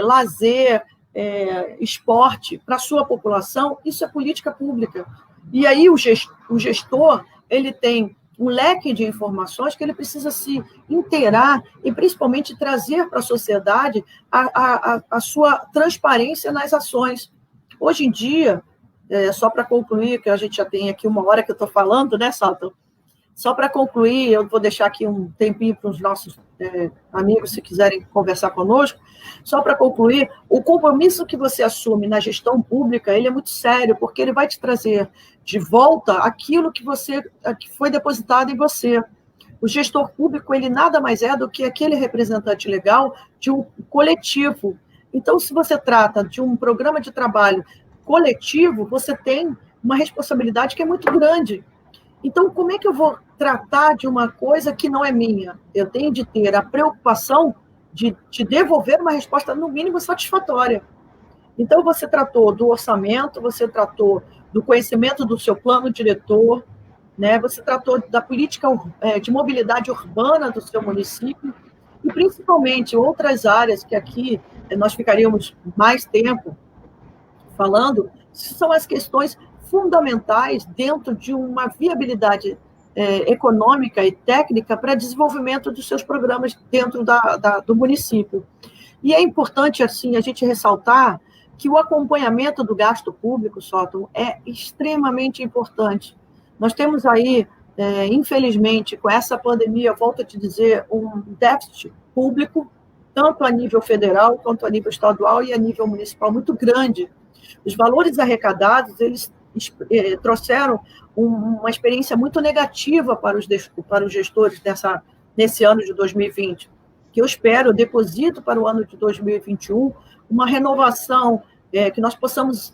lazer, esporte para a sua população, isso é política pública. E aí o gestor ele tem um leque de informações que ele precisa se inteirar e principalmente trazer para a sociedade a sua transparência nas ações. Hoje em dia, só para concluir, que a gente já tem aqui 1 hora que eu estou falando, né, Salto? Só para concluir, eu vou deixar aqui um tempinho para os nossos amigos, se quiserem conversar conosco. Só para concluir, o compromisso que você assume na gestão pública, ele é muito sério, porque ele vai te trazer de volta aquilo que foi depositado em você. O gestor público, ele nada mais é do que aquele representante legal de um coletivo. Então, se você trata de um programa de trabalho coletivo, você tem uma responsabilidade que é muito grande. Então, como é que eu vou tratar de uma coisa que não é minha? Eu tenho de ter a preocupação de devolver uma resposta, no mínimo, satisfatória. Então, você tratou do orçamento, você tratou do conhecimento do seu plano diretor, né? Você tratou da política de mobilidade urbana do seu município, e, principalmente, outras áreas que aqui nós ficaríamos mais tempo falando, são as questões fundamentais dentro de uma viabilidade econômica e técnica para desenvolvimento dos seus programas dentro do município. E é importante, assim, a gente ressaltar que o acompanhamento do gasto público, Sóton, é extremamente importante. Nós temos aí, infelizmente, com essa pandemia, eu volto a te dizer, um déficit público, tanto a nível federal, quanto a nível estadual e a nível municipal, muito grande. Os valores arrecadados, eles trouxeram uma experiência muito negativa para os gestores nesse ano de 2020, que eu espero, eu deposito para o ano de 2021, uma renovação, que nós possamos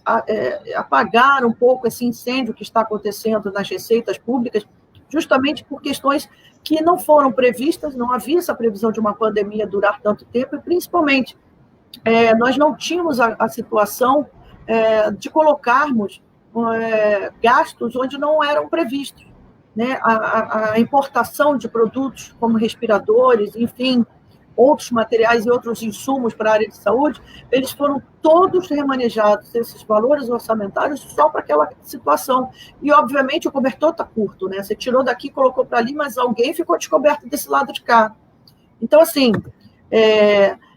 apagar um pouco esse incêndio que está acontecendo nas receitas públicas, justamente por questões que não foram previstas, não havia essa previsão de uma pandemia durar tanto tempo, e principalmente, nós não tínhamos a situação de colocarmos gastos onde não eram previstos, né? A importação de produtos como respiradores, enfim, outros materiais e outros insumos para a área de saúde, eles foram todos remanejados, esses valores orçamentários, só para aquela situação. E, obviamente, o cobertor está curto, né? Você tirou daqui e colocou para ali, mas alguém ficou descoberto desse lado de cá. Então, assim,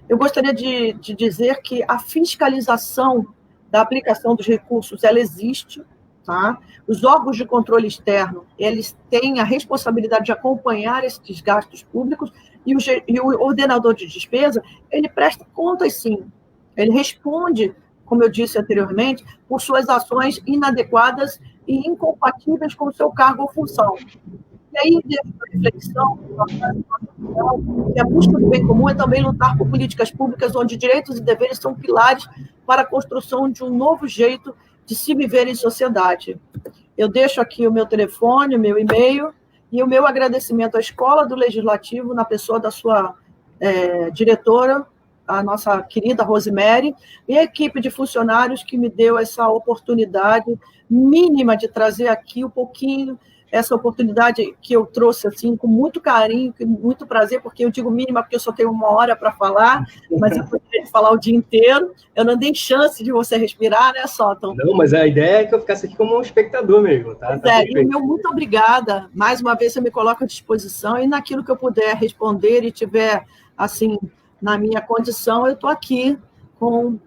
eu gostaria de dizer que a fiscalização da aplicação dos recursos, ela existe, tá? Os órgãos de controle externo, eles têm a responsabilidade de acompanhar esses gastos públicos, e o ordenador de despesa, ele presta contas, sim. Ele responde, como eu disse anteriormente, por suas ações inadequadas e incompatíveis com o seu cargo ou função. E aí, dentro da reflexão, que a busca do bem comum é também lutar por políticas públicas onde direitos e deveres são pilares para a construção de um novo jeito de se viver em sociedade. Eu deixo aqui o meu telefone, o meu e-mail e o meu agradecimento à Escola do Legislativo, na pessoa da sua diretora, a nossa querida Rosemary, e a equipe de funcionários que me deu essa oportunidade mínima de trazer aqui um pouquinho, essa oportunidade que eu trouxe assim com muito carinho, com muito prazer, porque eu digo mínima porque eu só tenho 1 hora para falar, mas eu poderia falar o dia inteiro, eu não dei chance de você respirar, né, Sóton? Não, mas a ideia é que eu ficasse aqui como um espectador mesmo, tá? E o meu muito obrigada, mais uma vez eu me coloco à disposição, e naquilo que eu puder responder e tiver, assim, na minha condição, eu estou aqui com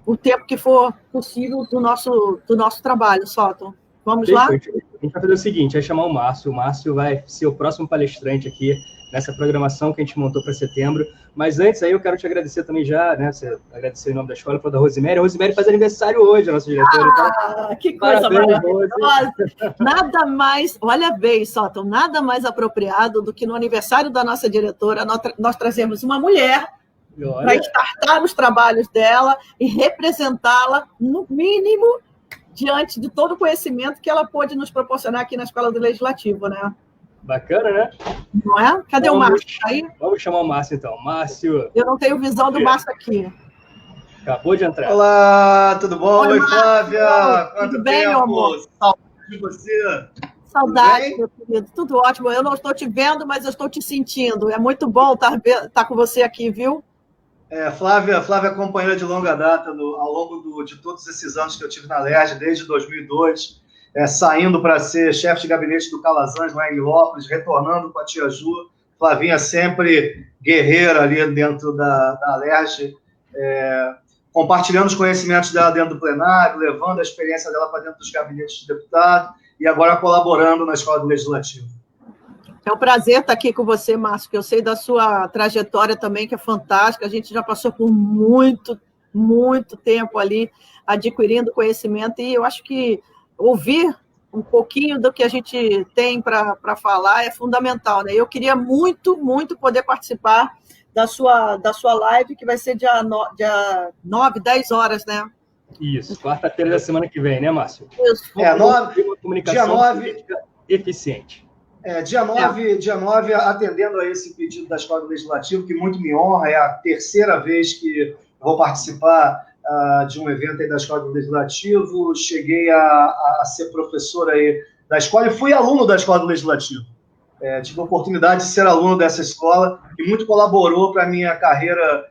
o tempo que for possível do nosso trabalho, Sóton. Vamos lá? A gente vai fazer o seguinte, vai chamar o Márcio vai ser o próximo palestrante aqui nessa programação que a gente montou para setembro, mas antes aí eu quero te agradecer também já, né, você agradecer em nome da escola, da Rosemary. A Rosemary faz aniversário hoje, a nossa diretora. Então, que coisa maravilhosa! Nada mais, olha bem, Sóton, nada mais apropriado do que no aniversário da nossa diretora, nós trazemos uma mulher para estartar os trabalhos dela e representá-la, no mínimo, diante de todo o conhecimento que ela pôde nos proporcionar aqui na Escola do Legislativo, né? Bacana, né? Não é? Cadê o Márcio? Aí? Vamos chamar o Márcio, então. Márcio. Eu não tenho visão do Márcio aqui. Acabou de entrar. Olá, tudo bom? Oi, Flávia. Tudo bem, meu amor? Saudade de você. Saudade, meu querido. Tudo ótimo. Eu não estou te vendo, mas eu estou te sentindo. É muito bom estar com você aqui, viu? Flávia é companheira de longa data ao longo de todos esses anos que eu tive na LERJ, desde 2002, saindo para ser chefe de gabinete do Calazans, lá em Nilópolis, retornando com a tia Ju. Flavinha sempre guerreira ali dentro da LERJ, compartilhando os conhecimentos dela dentro do plenário, levando a experiência dela para dentro dos gabinetes de deputado e agora colaborando na Escola do Legislativo. É um prazer estar aqui com você, Márcio, que eu sei da sua trajetória também, que é fantástica. A gente já passou por muito, muito tempo ali adquirindo conhecimento, e eu acho que ouvir um pouquinho do que a gente tem para falar é fundamental, né? Eu queria muito, muito poder participar da sua live, que vai ser dia 9, 10 horas, né? Isso, quarta-feira da semana que vem, né, Márcio? Isso. Dia 9, eficiente. Dia 9, atendendo a esse pedido da Escola do Legislativo, que muito me honra, é a terceira vez que vou participar de um evento aí da Escola do Legislativo. Cheguei a ser professor aí da escola e fui aluno da Escola do Legislativo. Tive a oportunidade de ser aluno dessa escola, que muito colaborou para a minha carreira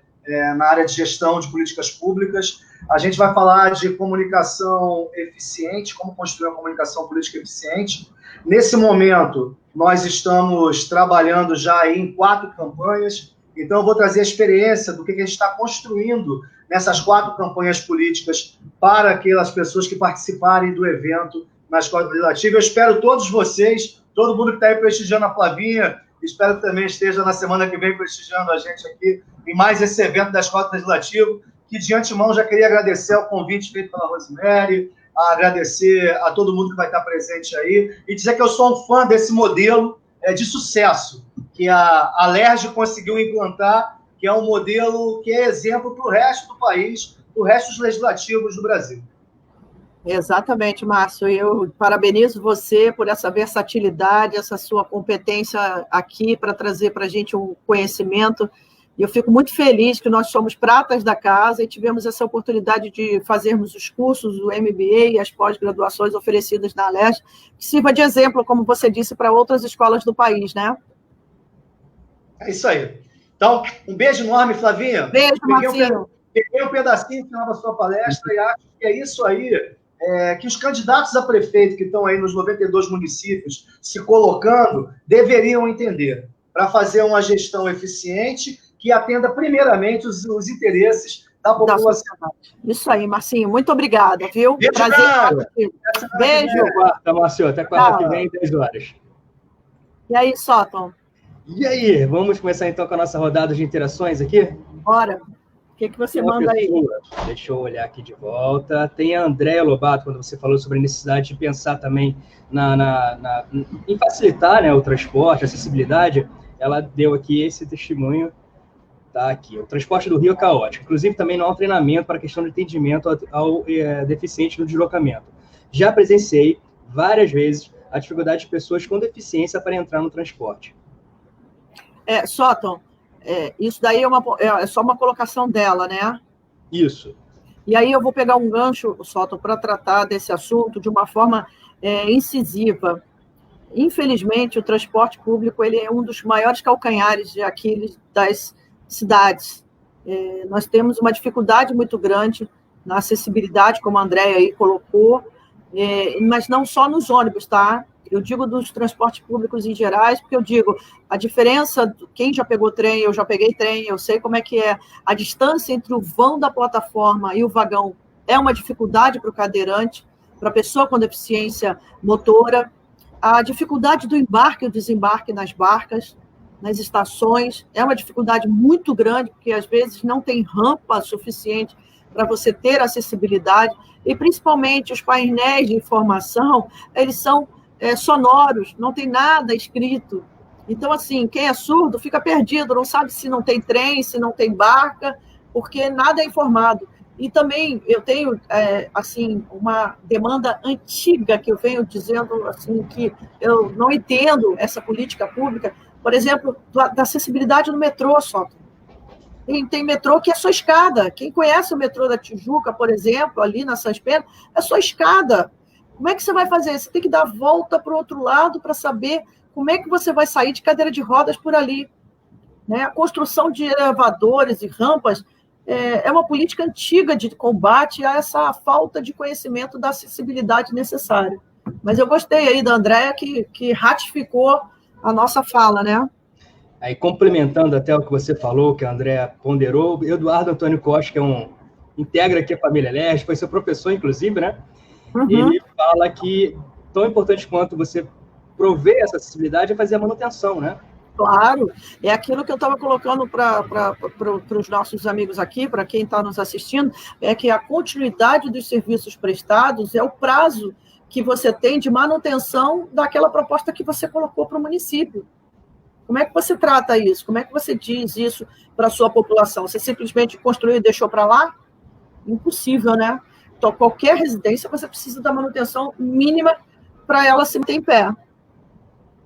na área de gestão de políticas públicas. A gente vai falar de comunicação eficiente, como construir uma comunicação política eficiente. Nesse momento, nós estamos trabalhando já em 4 campanhas, então eu vou trazer a experiência do que a gente está construindo nessas 4 campanhas políticas para aquelas pessoas que participarem do evento na Escola Legislativa. Eu espero todos vocês, todo mundo que está aí prestigiando a Flavinha, espero que também esteja na semana que vem prestigiando a gente aqui em mais esse evento da Escola Legislativa, que de antemão já queria agradecer ao convite feito pela Rosemary, agradecer a todo mundo que vai estar presente aí e dizer que eu sou um fã desse modelo de sucesso que a LERJ conseguiu implantar, que é um modelo que é exemplo para o resto do país, para o resto dos legislativos do Brasil. Exatamente, Márcio. Eu parabenizo você por essa versatilidade, essa sua competência aqui para trazer para a gente um conhecimento. E eu fico muito feliz que nós somos pratas da casa e tivemos essa oportunidade de fazermos os cursos, o MBA e as pós-graduações oferecidas na LERJ, que sirva de exemplo, como você disse, para outras escolas do país, né? É isso aí. Então, um beijo enorme, Flavinha. Beijo, Marcinho. Peguei um pedacinho no final da sua palestra e acho que é isso aí, que os candidatos a prefeito que estão aí nos 92 municípios se colocando deveriam entender para fazer uma gestão eficiente que atenda primeiramente os interesses da população. Isso aí, Marcinho. Muito obrigada, viu? Beijo. Prazer. Beijo. Até quarta, Márcio. Até quarta que vem, 10 horas. E aí, Sóton? E aí, vamos começar então com a nossa rodada de interações aqui? Bora. O que você manda aí? Deixa eu olhar aqui de volta. Tem a Andréia Lobato, quando você falou sobre a necessidade de pensar também em facilitar, né, o transporte, a acessibilidade. Ela deu aqui esse testemunho. Tá aqui. O transporte do Rio é caótico. Inclusive, também não há treinamento para a questão de atendimento ao deficiente no deslocamento. Já presenciei várias vezes a dificuldade de pessoas com deficiência para entrar no transporte. Sóton, isso daí é só uma colocação dela, né? Isso. E aí eu vou pegar um gancho, Sóton, para tratar desse assunto de uma forma incisiva. Infelizmente, o transporte público ele é um dos maiores calcanhares de Aquiles das cidades. Nós temos uma dificuldade muito grande na acessibilidade, como a Andréia aí colocou, mas não só nos ônibus, tá? Eu digo dos transportes públicos em gerais, porque eu digo, a diferença, quem já pegou trem, eu já peguei trem, eu sei como é que é, a distância entre o vão da plataforma e o vagão é uma dificuldade para o cadeirante, para a pessoa com deficiência motora, a dificuldade do embarque e o desembarque nas barcas, nas estações, é uma dificuldade muito grande, porque às vezes não tem rampa suficiente para você ter acessibilidade, e principalmente os painéis de informação, eles são sonoros, não tem nada escrito. Então, assim, quem é surdo fica perdido, não sabe se não tem trem, se não tem barca, porque nada é informado. E também eu tenho, assim, uma demanda antiga que eu venho dizendo, assim, que eu não entendo essa política pública, por exemplo, da acessibilidade no metrô só. Tem metrô que é só escada. Quem conhece o metrô da Tijuca, por exemplo, ali na Sans Pedro, é só escada. Como é que você vai fazer? Você tem que dar a volta para o outro lado para saber como é que você vai sair de cadeira de rodas por ali. Né? A construção de elevadores e rampas é uma política antiga de combate a essa falta de conhecimento da acessibilidade necessária. Mas eu gostei aí da Andréia que ratificou a nossa fala, né? Aí, complementando até o que você falou, que a Andréia ponderou, o Eduardo Antônio Costa, que integra aqui a família Lerge, foi seu professor, inclusive, né? Uhum. Ele fala que tão importante quanto você prover essa acessibilidade é fazer a manutenção, né? Claro, é aquilo que eu estava colocando para os nossos amigos aqui, para quem está nos assistindo, é que a continuidade dos serviços prestados é o prazo que você tem de manutenção daquela proposta que você colocou para o município. Como é que você trata isso? Como é que você diz isso para a sua população? Você simplesmente construiu e deixou para lá? Impossível, né? Então, qualquer residência, você precisa da manutenção mínima para ela se manter em pé.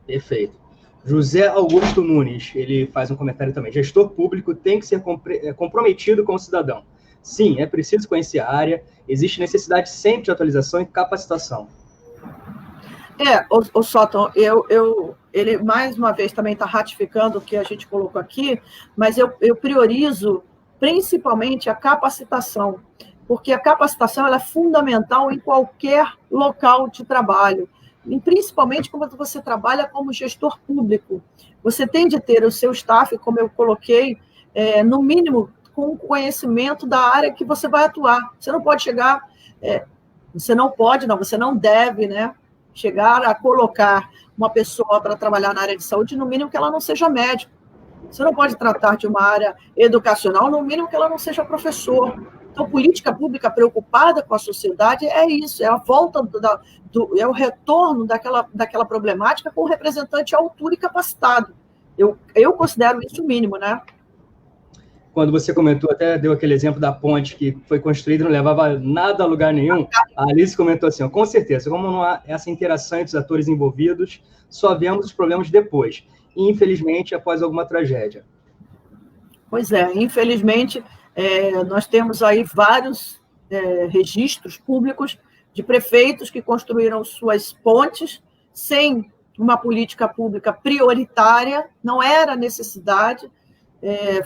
Perfeito. José Augusto Nunes, ele faz um comentário também. Gestor público tem que ser comprometido com o cidadão. Sim, é preciso conhecer a área, existe necessidade sempre de atualização e capacitação. O Sóton, ele mais uma vez também está ratificando o que a gente colocou aqui, mas eu priorizo principalmente a capacitação, porque a capacitação ela é fundamental em qualquer local de trabalho, e principalmente quando você trabalha como gestor público. Você tem de ter o seu staff, como eu coloquei, no mínimo com conhecimento da área que você vai atuar. Você não pode chegar, você não deve, né, chegar a colocar uma pessoa para trabalhar na área de saúde, no mínimo que ela não seja médico. Você não pode tratar de uma área educacional, no mínimo que ela não seja professor. Então, política pública preocupada com a sociedade é isso, é a volta, é o retorno daquela problemática com o representante à altura e capacitado. Eu considero isso o mínimo, né? Quando você comentou, até deu aquele exemplo da ponte que foi construída e não levava nada a lugar nenhum, a Alice comentou assim, com certeza, como não há essa interação entre os atores envolvidos, só vemos os problemas depois, e, infelizmente, após alguma tragédia. Pois é, infelizmente, nós temos aí vários registros públicos de prefeitos que construíram suas pontes sem uma política pública prioritária, não era necessidade,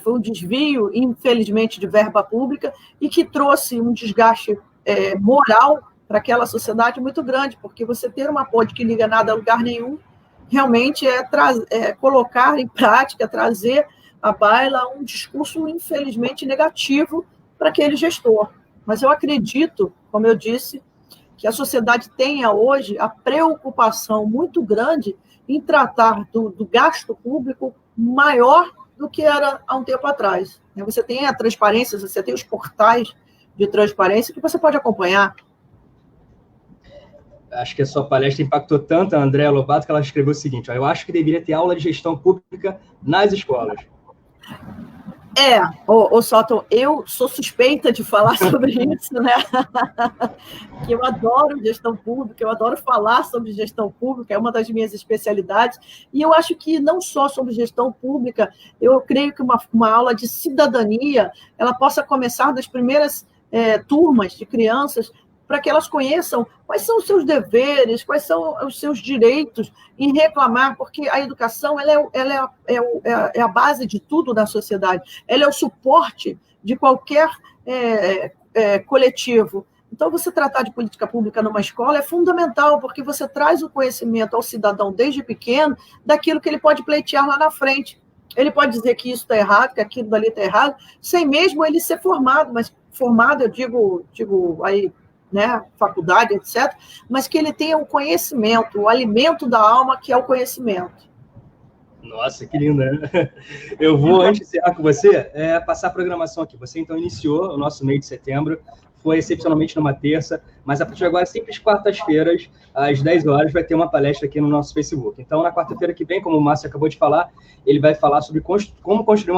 foi um desvio, infelizmente, de verba pública e que trouxe um desgaste moral para aquela sociedade muito grande, porque você ter uma ponte que liga nada a lugar nenhum, realmente é colocar em prática, trazer à baila um discurso, infelizmente, negativo para aquele gestor. Mas eu acredito, como eu disse, que a sociedade tenha hoje a preocupação muito grande em tratar do gasto público maior do que era há um tempo atrás. Você tem a transparência, você tem os portais de transparência que você pode acompanhar. Acho que a sua palestra impactou tanto a Andréia Lobato que ela escreveu o seguinte, eu acho que deveria ter aula de gestão pública nas escolas. Sóton, eu sou suspeita de falar sobre isso, né? Que eu adoro gestão pública, eu adoro falar sobre gestão pública, é uma das minhas especialidades, e eu acho que não só sobre gestão pública, eu creio que uma aula de cidadania, ela possa começar das primeiras turmas de crianças, para que elas conheçam quais são os seus deveres, quais são os seus direitos em reclamar, porque a educação ela é a base de tudo na sociedade, ela é o suporte de qualquer coletivo. Então, você tratar de política pública numa escola é fundamental, porque você traz o conhecimento ao cidadão desde pequeno daquilo que ele pode pleitear lá na frente. Ele pode dizer que isso está errado, que aquilo dali está errado, sem mesmo ele ser formado, mas formado, eu digo aí, né, faculdade, etc., mas que ele tenha o conhecimento, o alimento da alma, que é o conhecimento. Nossa, que lindo, né? Eu vou, antes de encerrar com você, passar a programação aqui. Você, então, iniciou o nosso mês de setembro, foi excepcionalmente numa terça, mas a partir de agora, sempre às quartas-feiras, às 10 horas, vai ter uma palestra aqui no nosso Facebook. Então, na quarta-feira que vem, como o Márcio acabou de falar, ele vai falar sobre como construir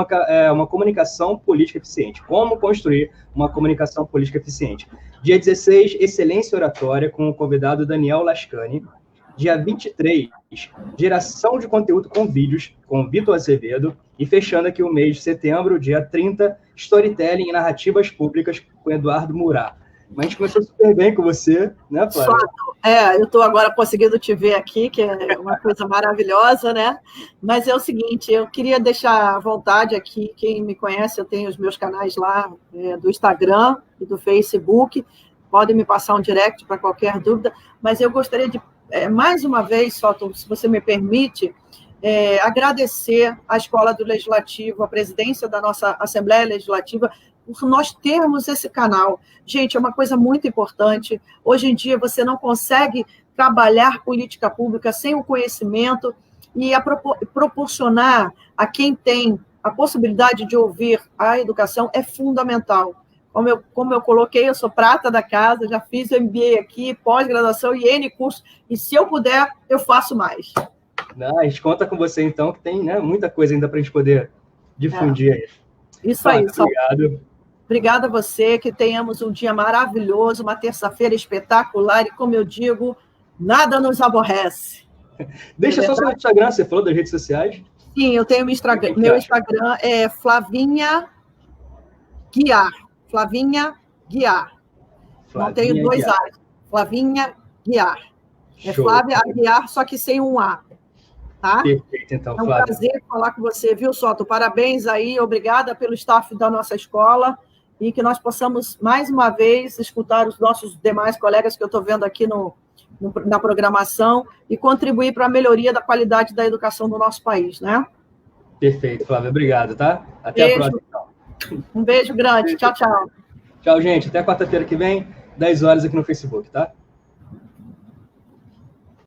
uma comunicação política eficiente. Como construir uma comunicação política eficiente. Dia 16, Excelência Oratória, com o convidado Daniel Lascani. Dia 23, geração de conteúdo com vídeos, com Vitor Azevedo. E fechando aqui o mês de setembro, dia 30, storytelling e narrativas públicas com Eduardo Murat. Mas a gente começou super bem com você, né, Flávia? Eu estou agora conseguindo te ver aqui, que é uma coisa maravilhosa, né? Mas é o seguinte, eu queria deixar à vontade aqui, quem me conhece, eu tenho os meus canais lá do Instagram e do Facebook, podem me passar um direct para qualquer dúvida, mas eu gostaria de, mais uma vez, Sóton, se você me permite, agradecer à Escola do Legislativo, a presidência da nossa Assembleia Legislativa, por nós termos esse canal. Gente, é uma coisa muito importante. Hoje em dia, você não consegue trabalhar política pública sem o conhecimento e proporcionar a quem tem a possibilidade de ouvir a educação é fundamental. Como eu coloquei, eu sou prata da casa, já fiz o MBA aqui, pós-graduação e N curso, e se eu puder, eu faço mais. Não, a gente conta com você, então, que tem, né, muita coisa ainda para a gente poder difundir aí. Isso aí. Obrigado. Obrigada a você, que tenhamos um dia maravilhoso, uma terça-feira espetacular, e como eu digo, nada nos aborrece. Deixa só o seu Instagram, você falou das redes sociais? Sim, eu tenho meu Instagram é Flavinha Guiar. Flavinha Guiar. Não tenho dois A's. Flavinha Guiar. É Flávia Aguiar, só que sem um A. Tá? Perfeito, então, Flávia. É um prazer falar com você, viu, Sóton? Parabéns aí, obrigada pelo staff da nossa escola e que nós possamos, mais uma vez, escutar os nossos demais colegas que eu estou vendo aqui na programação e contribuir para a melhoria da qualidade da educação do nosso país, né? Perfeito, Flávia. Obrigado, tá? Até a próxima. Então. Um beijo grande. Tchau, tchau. Tchau, gente. Até quarta-feira que vem, 10 horas aqui no Facebook, tá?